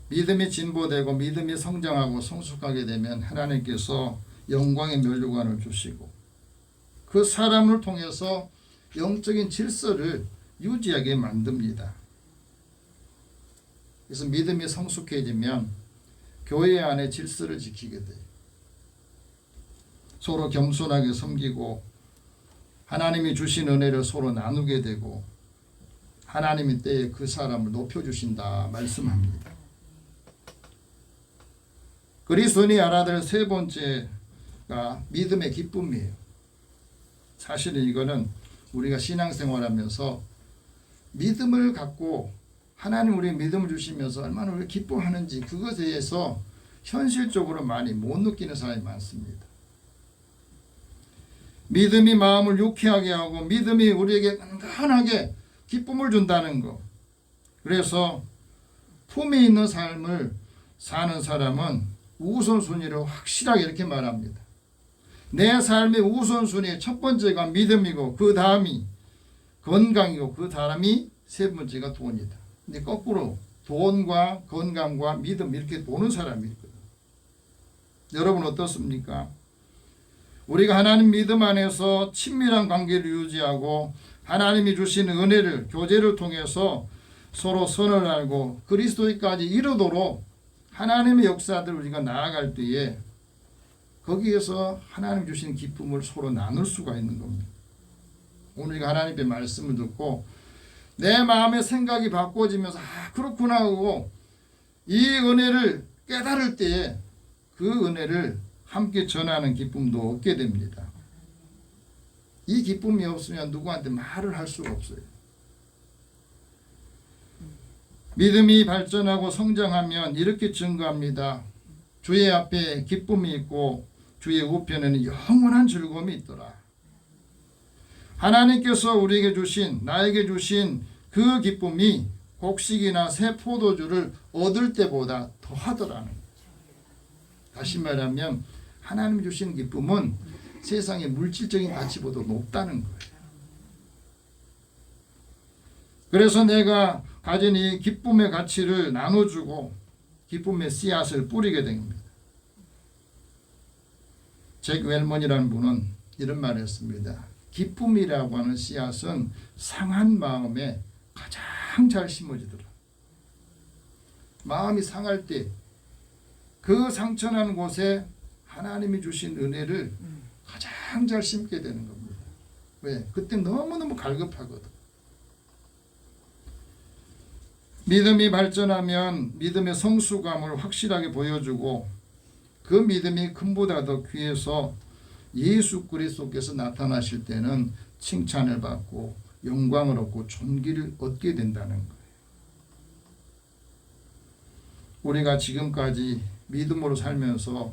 믿음이 진보되고 믿음이 성장하고 성숙하게 되면 하나님께서 영광의 면류관을 주시고 그 사람을 통해서 영적인 질서를 유지하게 만듭니다. 그래서 믿음이 성숙해지면 교회 안에 질서를 지키게 돼요. 서로 겸손하게 섬기고 하나님이 주신 은혜를 서로 나누게 되고 하나님이 때에 그 사람을 높여주신다 말씀합니다. 그리스도인이 알아야 될 세 번째가 믿음의 기쁨이에요. 사실은 이거는 우리가 신앙생활하면서 믿음을 갖고 하나님 우리의 믿음을 주시면서 얼마나 우리가 기뻐하는지 그것에 대해서 현실적으로 많이 못 느끼는 사람이 많습니다. 믿음이 마음을 유쾌하게 하고 믿음이 우리에게 건강하게 기쁨을 준다는 것. 그래서 품이 있는 삶을 사는 사람은 우선순위를 확실하게 이렇게 말합니다. 내 삶의 우선순위의 첫 번째가 믿음이고 그 다음이 건강이고 그 다음이 세 번째가 돈이다. 근데 거꾸로 돈과 건강과 믿음 이렇게 보는 사람이 있거든요. 여러분 어떻습니까? 우리가 하나님 믿음 안에서 친밀한 관계를 유지하고 하나님이 주신 은혜를 교제를 통해서 서로 선을 알고 그리스도까지 이르도록 하나님의 역사들을 우리가 나아갈 때에 거기에서 하나님 주신 기쁨을 서로 나눌 수가 있는 겁니다. 오늘 하나님의 말씀을 듣고 내 마음의 생각이 바꿔지면서 그렇구나 하고 이 은혜를 깨달을 때에 그 은혜를 함께 전하는 기쁨도 얻게 됩니다. 이 기쁨이 없으면 누구한테 말을 할 수가 없어요. 믿음이 발전하고 성장하면 이렇게 증거합니다. 주의 앞에 기쁨이 있고 주의 우편에는 영원한 즐거움이 있더라. 하나님께서 우리에게 주신 나에게 주신 그 기쁨이 곡식이나 새 포도주를 얻을 때보다 더하더라는 거예요. 다시 말하면 하나님 주신 기쁨은 세상의 물질적인 가치보다 높다는 거예요. 그래서 내가 가진 이 기쁨의 가치를 나눠주고 기쁨의 씨앗을 뿌리게 됩니다. 잭 웰먼이라는 분은 이런 말을 했습니다. 기쁨이라고 하는 씨앗은 상한 마음에 가장 잘 심어지더라. 마음이 상할 때 그 상처난 곳에 하나님이 주신 은혜를 가장 잘 심게 되는 겁니다. 왜? 그때 너무너무 갈급하거든. 믿음이 발전하면 믿음의 성숙함을 확실하게 보여주고 그 믿음이 금보다 더 귀해서 예수 그리스도께서 나타나실 때는 칭찬을 받고 영광을 얻고 존귀를 얻게 된다는 거예요. 우리가 지금까지 믿음으로 살면서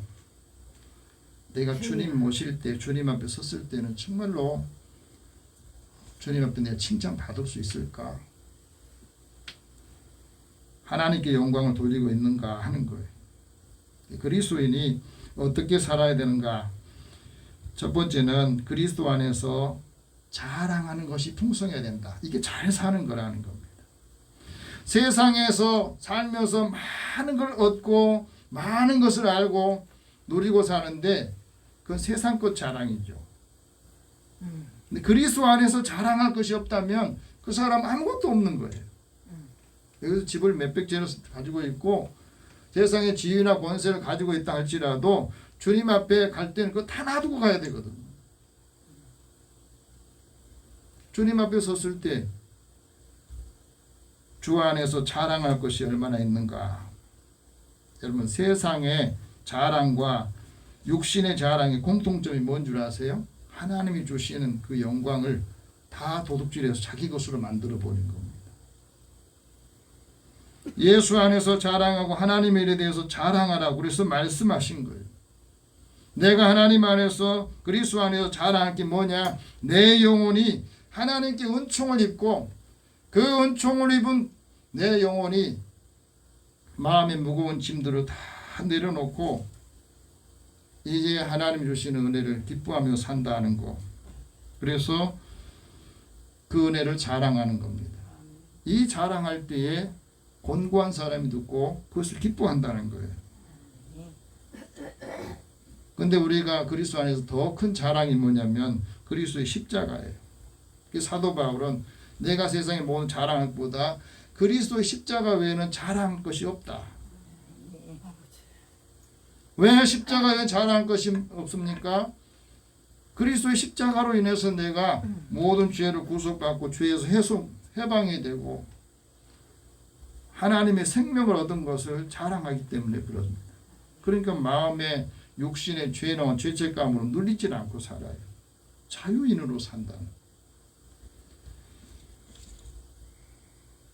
내가 주님 모실 때 주님 앞에 섰을 때는 정말로 주님 앞에 내가 칭찬 받을 수 있을까? 하나님께 영광을 돌리고 있는가 하는 거예요. 그리스도인이 어떻게 살아야 되는가? 첫 번째는 그리스도 안에서 자랑하는 것이 풍성해야 된다. 이게 잘 사는 거라는 겁니다. 세상에서 살면서 많은 걸 얻고 많은 것을 알고 누리고 사는데 그건 세상 것 자랑이죠. 근데 그리스도 안에서 자랑할 것이 없다면 그 사람 아무것도 없는 거예요. 여기서 집을 몇백 채를 가지고 있고 세상의 지위나 권세를 가지고 있다 할지라도 주님 앞에 갈 때는 그거 다 놔두고 가야 되거든. 주님 앞에 섰을 때 주 안에서 자랑할 것이 얼마나 있는가. 여러분, 세상의 자랑과 육신의 자랑의 공통점이 뭔 줄 아세요? 하나님이 주시는 그 영광을 다 도둑질해서 자기 것으로 만들어 버린 겁니다. 예수 안에서 자랑하고 하나님의 일에 대해서 자랑하라고 그래서 말씀하신 거예요. 내가 하나님 안에서 그리스도 안에서 자랑할 게 뭐냐? 내 영혼이 하나님께 은총을 입고 그 은총을 입은 내 영혼이 마음의 무거운 짐들을 다 내려놓고 이제 하나님 주시는 은혜를 기뻐하며 산다는 거. 그래서 그 은혜를 자랑하는 겁니다. 이 자랑할 때에 곤고한 사람이 듣고 그것을 기뻐한다는 거예요. 근데 우리가 그리스도 안에서 더 큰 자랑이 뭐냐면 그리스도의 십자가예요. 사도 바울은 내가 세상의 모든 자랑할 것보다 그리스도의 십자가 외에는 자랑할 것이 없다. 왜 십자가 외에 자랑할 것이 없습니까? 그리스도의 십자가로 인해서 내가 모든 죄를 구속받고 죄에서 해방이 되고 하나님의 생명을 얻은 것을 자랑하기 때문에 그렇습니다. 그러니까 마음에 육신의 죄나 죄책감으로 눌리지 않고 살아요. 자유인으로 산다는.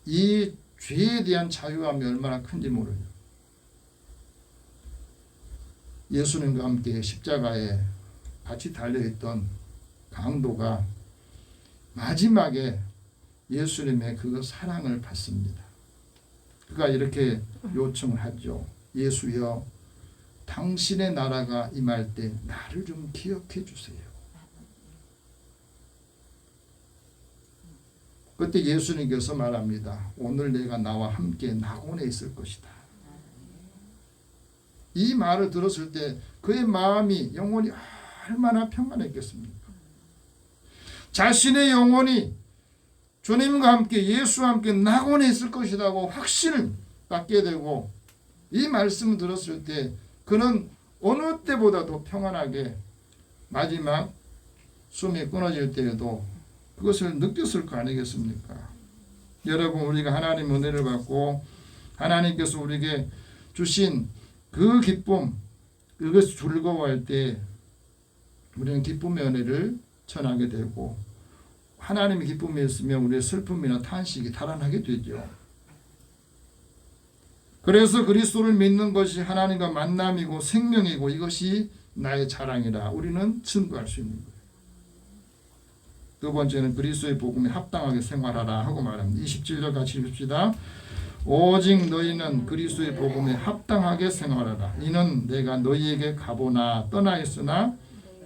이 죄에 대한 자유함이 얼마나 큰지 모르죠. 예수님과 함께 십자가에 같이 달려있던 강도가 마지막에 예수님의 그 사랑을 받습니다. 그가 이렇게 요청을 하죠. 예수여, 당신의 나라가 임할 때 나를 좀 기억해 주세요. 그때 예수님께서 말합니다. 오늘 내가 나와 함께 낙원에 있을 것이다. 이 말을 들었을 때 그의 마음이 영혼이 얼마나 평안했겠습니까? 자신의 영혼이 주님과 함께 예수와 함께 낙원에 있을 것이라고 확신을 갖게 되고 이 말씀을 들었을 때 그는 어느 때보다도 평안하게 마지막 숨이 끊어질 때에도 그것을 느꼈을 거 아니겠습니까? 여러분, 우리가 하나님 은혜를 받고 하나님께서 우리에게 주신 그 기쁨, 그것을 즐거워할 때 우리는 기쁨의 은혜를 전하게 되고 하나님의 기쁨이 있으면 우리의 슬픔이나 탄식이 달아나게 되죠. 그래서 그리스도를 믿는 것이 하나님과 만남이고 생명이고 이것이 나의 자랑이라 우리는 증거할 수 있는 거예요. 두 번째는 그리스도의 복음에 합당하게 생활하라 하고 말합니다. 27절 같이 읽읍시다. 오직 너희는 그리스도의 복음에 합당하게 생활하라. 이는 내가 너희에게 가보나 떠나 있으나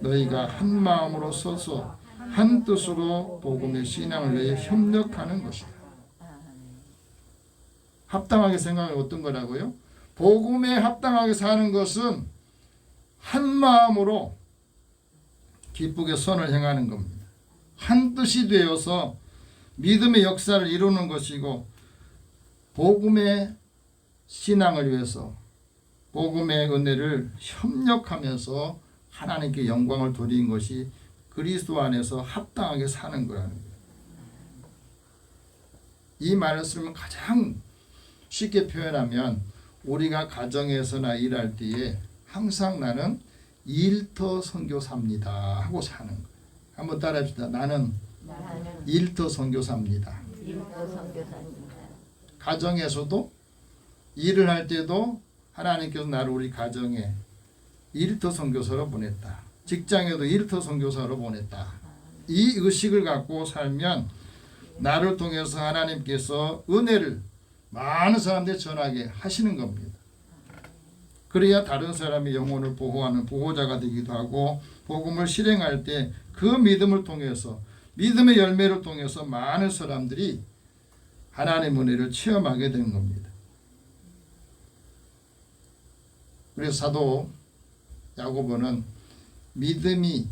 너희가 한 마음으로 서서 한 뜻으로 복음의 신앙을 위해 협력하는 것이다. 합당하게 생각하는 어떤 거라고요? 복음에 합당하게 사는 것은 한 마음으로 기쁘게 선을 행하는 겁니다. 한 뜻이 되어서 믿음의 역사를 이루는 것이고 복음의 신앙을 위해서 복음의 은혜를 협력하면서 하나님께 영광을 돌리는 것이 그리스도 안에서 합당하게 사는 거라는 거예요. 이 말을 쓰면 가장 쉽게 표현하면 우리가 가정에서나 일할 때에 항상 나는 일터 선교사입니다 하고 사는 거예요. 한번 따라합시다. 나는 일터 선교사입니다. 가정에서도 일을 할 때도 하나님께서 나를 우리 가정에 일터 선교사로 보냈다. 직장에도 일터 선교사로 보냈다. 이 의식을 갖고 살면 나를 통해서 하나님께서 은혜를 많은 사람들이 전하게 하시는 겁니다. 그래야 다른 사람의 영혼을 보호하는 보호자가 되기도 하고 복음을 실행할 때 그 믿음을 통해서 믿음의 열매를 통해서 많은 사람들이 하나님의 은혜를 체험하게 되는 겁니다. 그래서 사도 야고보는 믿음이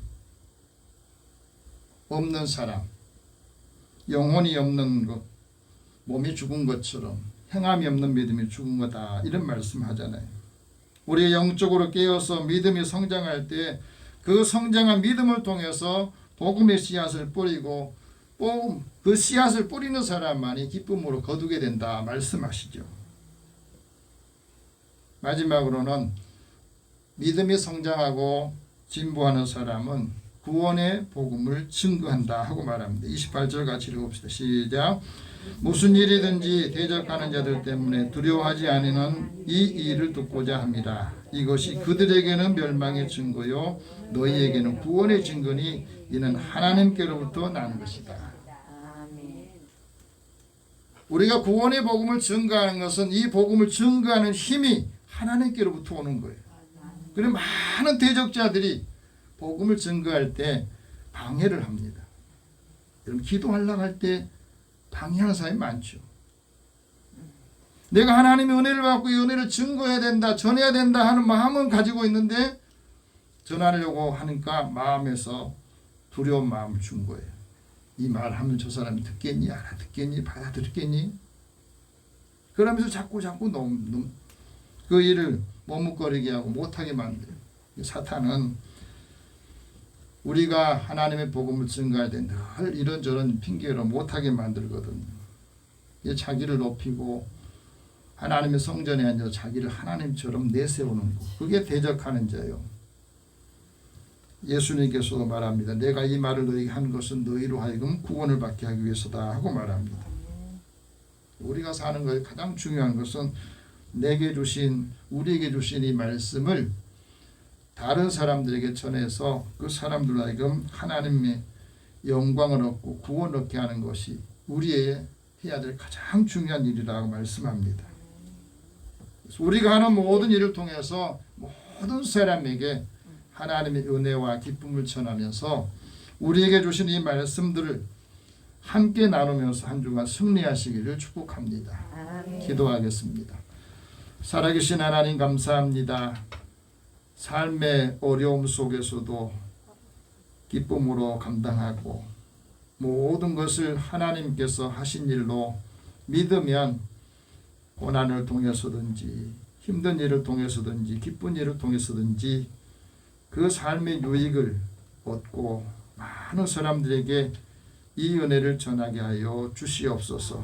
없는 사람, 영혼이 없는 것, 몸이 죽은 것처럼 행함이 없는 믿음이 죽은 거다 이런 말씀하잖아요. 우리 영적으로 깨어서 믿음이 성장할 때 그 성장한 믿음을 통해서 복음의 씨앗을 뿌리고 그 씨앗을 뿌리는 사람만이 기쁨으로 거두게 된다 말씀하시죠. 마지막으로는 믿음이 성장하고 진보하는 사람은 구원의 복음을 증거한다 하고 말합니다. 28절 같이 읽읍시다. 시작. 무슨 일이든지 대적하는 자들 때문에 두려워하지 아니는 이 일을 듣고자 합니다. 이것이 그들에게는 멸망의 증거요 너희에게는 구원의 증거니 이는 하나님께로부터 난 것이다. 우리가 구원의 복음을 증거하는 것은 이 복음을 증거하는 힘이 하나님께로부터 오는 거예요. 그리고 많은 대적자들이 복음을 증거할 때 방해를 합니다. 여러분 기도하려고 할 때 방해하는 사람이 많죠. 내가 하나님의 은혜를 받고 이 은혜를 증거해야 된다, 전해야 된다 하는 마음은 가지고 있는데 전하려고 하니까 마음에서 두려운 마음을 준 거예요. 이 말하면 저 사람이 듣겠니, 알아듣겠니, 받아들겠니? 그러면서 자꾸 그 일을 머뭇거리게 하고 못하게 만들어요. 사탄은 우리가 하나님의 복음을 증거할 때 늘 이런저런 핑계로 못하게 만들거든요. 자기를 높이고 하나님의 성전에 앉아서 자기를 하나님처럼 내세우는 것, 그게 대적하는 자예요. 예수님께서도 말합니다. 내가 이 말을 너희에게 한 것은 너희로 하여금 구원을 받게 하기 위해서다 하고 말합니다. 우리가 사는 것에 가장 중요한 것은 우리에게 주신 이 말씀을 다른 사람들에게 전해서 그 사람들로 하여금 하나님의 영광을 얻고 구원을 얻게 하는 것이 우리의 해야 될 가장 중요한 일이라고 말씀합니다. 그래서 우리가 하는 모든 일을 통해서 모든 사람에게 하나님의 은혜와 기쁨을 전하면서 우리에게 주신 이 말씀들을 함께 나누면서 한 주간 승리하시기를 축복합니다. 기도하겠습니다. 살아계신 하나님 감사합니다. 삶의 어려움 속에서도 기쁨으로 감당하고 모든 것을 하나님께서 하신 일로 믿으면 고난을 통해서든지 힘든 일을 통해서든지 기쁜 일을 통해서든지 그 삶의 유익을 얻고 많은 사람들에게 이 은혜를 전하게 하여 주시옵소서.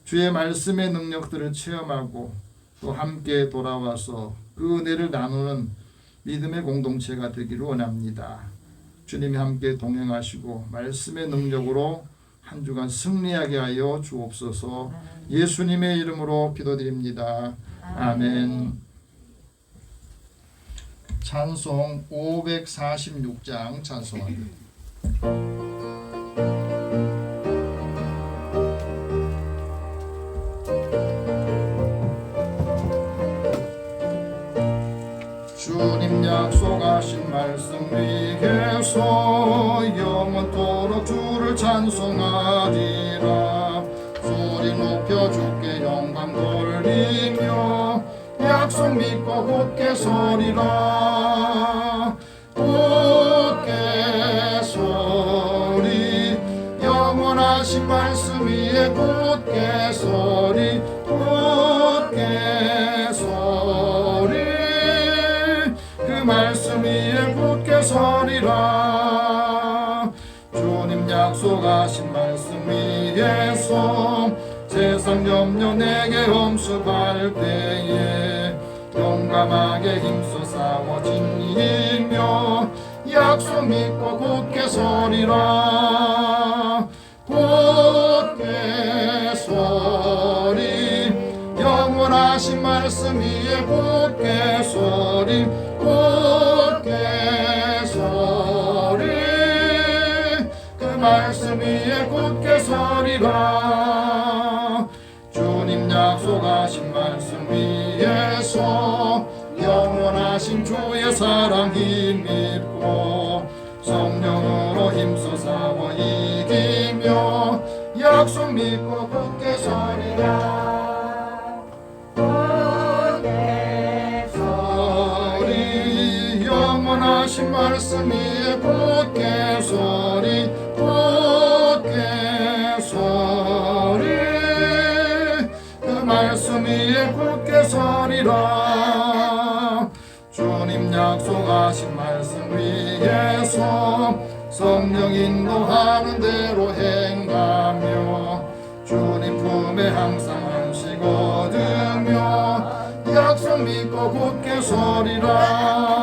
주의 말씀의 능력들을 체험하고 또 함께 돌아와서 그 은혜를 나누는 믿음의 공동체가 되기를 원합니다. 주님이 함께 동행하시고 말씀의 능력으로 한 주간 승리하게 하여 주옵소서. 예수님의 이름으로 기도드립니다. 아멘. 찬송 546장 찬송합니다. 주님 약속하신 말씀 위에서 영원토록 주를 찬송하리라. 소리 높여 주께 영광 돌리며 약속 믿고 굳게 서리라. 굳게 서리 영원하신 말씀 위에 굳게 서리 굳게 서리 그 말씀 위에 굳게 서리라. 주님 약속하신 말씀 위에서 세상 염려 내게 엄습할 때에 용감하게 힘써 싸워 진리며 약속 믿고 굳게 서리라. 굳게 서리 영원하신 말씀 위에 굳게 서리 굳게 서리 그 말씀 위에 굳게 서리라. 주님 약속하신 말씀 위에서 영원하신 주의 사랑 힘입고 성령으로 힘써 싸워 이기며 약속 믿고 굳게 서리라. 굳게 서리 영원하신 말씀 위에 굳게 서리 굳게 서리 그 말씀 위에 굳게 서리라. 주님 약속하신 말씀 위에서 성령 인도하는 대로 행하며 주님 품에 항상 안식 얻으며 약속 믿고 굳게 서리라.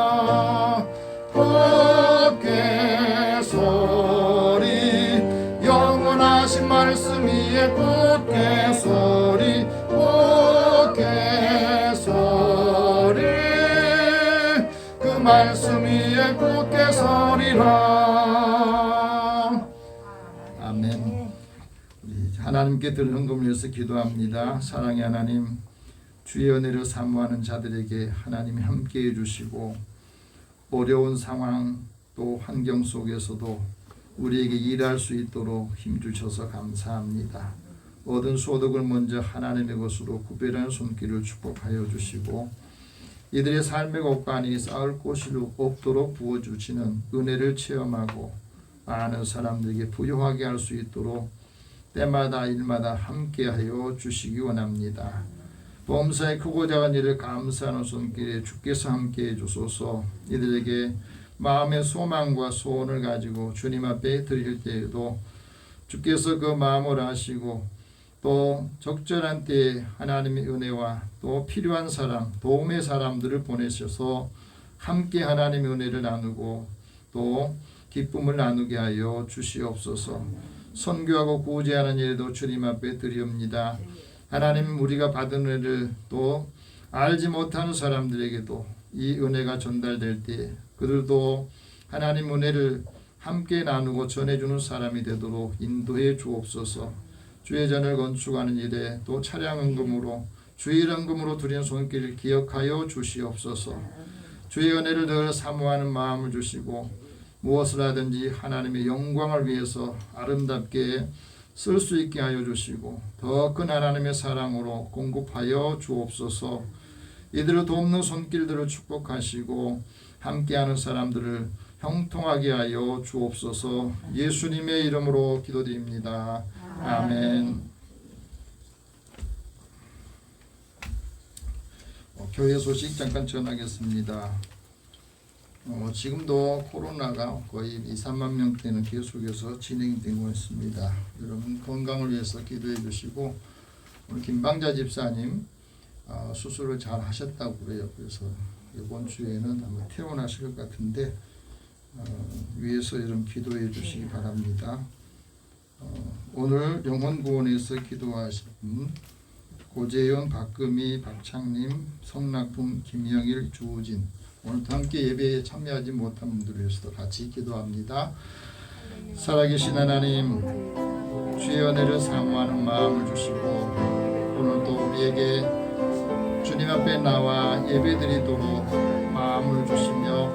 굳게 서리 영원하신 말씀 위에 굳게 서리 굳게 서리 그 말씀 위에 굳게 서리라. 아멘. 우리 하나님께 드리는 헌금을 위해서 기도합니다. 사랑의 하나님, 주의 은혜를 사모하는 자들에게 하나님이 함께해 주시고 어려운 상황 또 환경 속에서도 우리에게 일할 수 있도록 힘주셔서 감사합니다. 얻은 소득을 먼저 하나님의 것으로 구별하는 손길을 축복하여 주시고 이들의 삶의 곳간이 쌓을 곳이 없도록 부어주시는 은혜를 체험하고 많은 사람들에게 부유하게 할 수 있도록 때마다 일마다 함께하여 주시기 원합니다. 범사에 크고 작은 일을 감사하는 손길에 주께서 함께해 주소서. 이들에게 마음의 소망과 소원을 가지고 주님 앞에 드릴 때에도 주께서 그 마음을 아시고 또 적절한 때에 하나님의 은혜와 또 필요한 사람, 도움의 사람들을 보내셔서 함께 하나님의 은혜를 나누고 또 기쁨을 나누게 하여 주시옵소서. 선교하고 구제하는 일도 주님 앞에 드리옵니다. 하나님, 우리가 받은 은혜를 또 알지 못하는 사람들에게도 이 은혜가 전달될 때 그들도 하나님 은혜를 함께 나누고 전해주는 사람이 되도록 인도해 주옵소서. 주의 전을 건축하는 일에 또 차량 헌금으로 주의 헌금으로 드린 손길을 기억하여 주시옵소서. 주의 은혜를 늘 사모하는 마음을 주시고 무엇을 하든지 하나님의 영광을 위해서 아름답게 쓸 수 있게 하여 주시고 더 큰 하나님의 사랑으로 공급하여 주옵소서. 이들을 돕는 손길들을 축복하시고 함께하는 사람들을 형통하게 하여 주옵소서. 예수님의 이름으로 기도드립니다. 아멘. 교회 소식 잠깐 전하겠습니다. 지금도 코로나가 거의 2-3만 명대는 계속해서 진행되고 있습니다. 여러분 건강을 위해서 기도해 주시고 오늘 김방자 집사님 수술을 잘 하셨다고 그래요. 그래서 이번 주에는 아마 퇴원하실 것 같은데 위에서 여러분 기도해 주시기 바랍니다. 오늘 영혼구원에서 기도하신 고재현, 박금희, 박창림, 성낙품, 김영일, 주우진 오늘도 함께 예배에 참여하지 못한 분들을 위해서도 같이 기도합니다. 살아계신 하나님, 주의 은혜를 사모하는 마음을 주시고 오늘도 우리에게 주님 앞에 나와 예배드리도록 마음을 주시며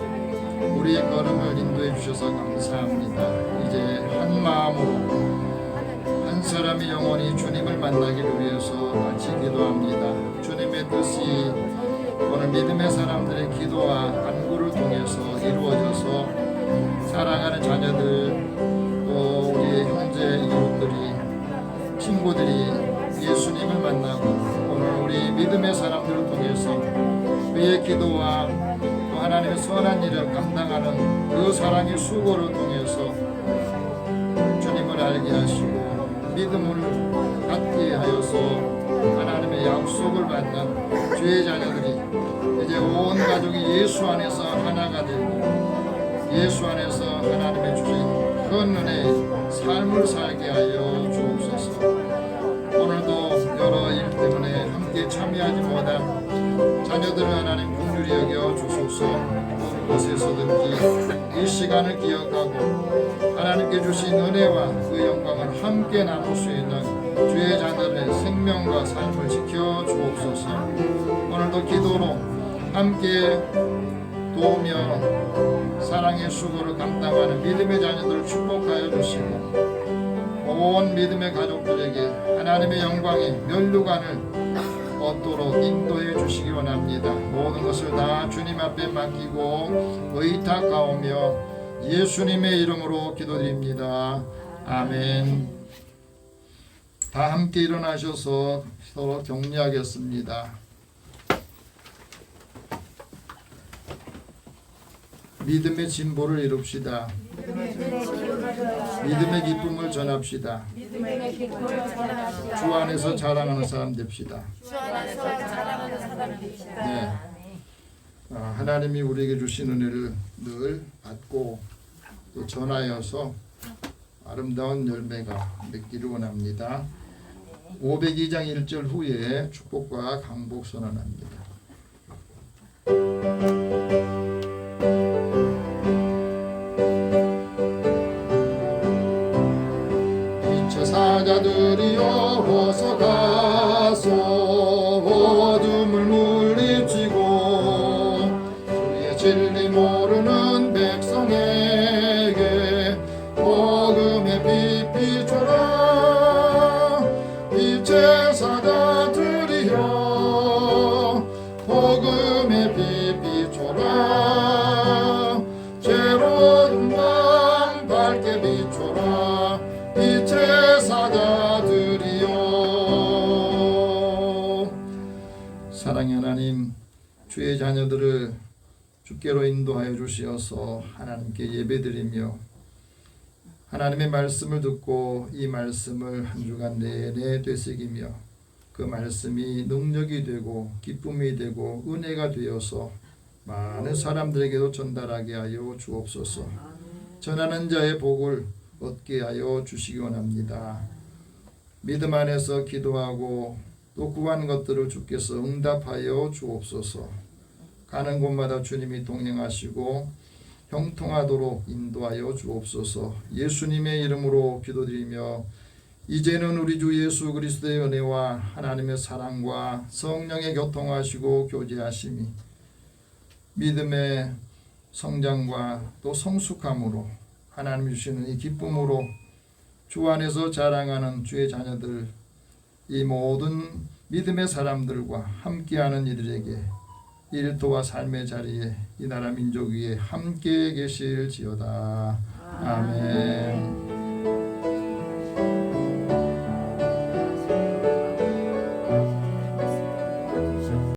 우리의 걸음을 인도해 주셔서 감사합니다. 이제 한 마음으로 한 사람이 영원히 주님을 만나기를 위해서 같이 기도합니다. 주님의 뜻이 오늘 믿음의 사람들의 기도와 간구를 통해서 이루어져서 사랑하는 자녀들 또 우리의 형제 이웃들이 친구들이 예수님을 만나고 오늘 우리 믿음의 사람들을 통해서 그의 기도와 또 하나님의 선한 일을 감당하는 그 사랑의 수고를 통해서 주님을 알게 하시고 믿음을 갖게 하여서 하나님의 약속을 받는 주의 자녀들이 이제 온 가족이 예수 안에서 하나가 되고 예수 안에서 하나님의 주신 큰 은혜의 삶을 살게 하여 주옵소서. 오늘도 여러 일 때문에 함께 참여하지 못한 자녀들을 하나님 긍휼히 여겨 주소서. 어느 곳에서든지 이 시간을 기억하고 하나님께 주신 은혜와 그 영광을 함께 나눌 수 있는 주의 자녀들의 생명과 삶을 지켜 주옵소서. 오늘도 기도로 함께 도우며 사랑의 수고를 감당하는 믿음의 자녀들을 축복하여 주시고 온 믿음의 가족들에게 하나님의 영광의 면류관을 얻도록 인도해 주시기 원합니다. 모든 것을 다 주님 앞에 맡기고 의탁하오며 예수님의 이름으로 기도드립니다. 아멘. 다 함께 일어나셔서 서로 격려하겠습니다. 믿음의 진보를 이룹시다. 믿음의 기쁨을 전합시다. 주 안에서 자랑하는 사람 됩시다. 네. 하나님이 우리에게 주신 은혜를 늘 받고 또 전하여서 아름다운 열매가 맺기를 원합니다. 502장 1절 후에 축복과 강복 선언합니다. 빛의 사자들이여 어서 가서 어둠을 물리치고 주의 진리 모르는 백성에게 복음의 빛 비춰라. 빛의 사자들이여 복음의 빛 비춰라. 죄로운 밤 밝게 비춰라. 빛의 사자들이여. 사랑의 하나님, 주의 자녀들을 주께로 인도하여 주시어서 하나님께 예배드리며 하나님의 말씀을 듣고 이 말씀을 한 주간 내내 되새기며 그 말씀이 능력이 되고 기쁨이 되고 은혜가 되어서 많은 사람들에게도 전달하게 하여 주옵소서. 전하는 자의 복을 얻게 하여 주시기 원합니다. 믿음 안에서 기도하고 또 구한 것들을 주께서 응답하여 주옵소서. 가는 곳마다 주님이 동행하시고 형통하도록 인도하여 주옵소서. 예수님의 이름으로 기도드리며 이제는 우리 주 예수 그리스도의 은혜와 하나님의 사랑과 성령의 교통하시고 교제하심이 믿음의 성장과 또 성숙함으로 하나님 주시는 이 기쁨으로 주 안에서 자랑하는 주의 자녀들, 이 모든 믿음의 사람들과 함께하는 이들에게 일터와 삶의 자리에 이 나라 민족 위에 함께 계실지어다. 아멘.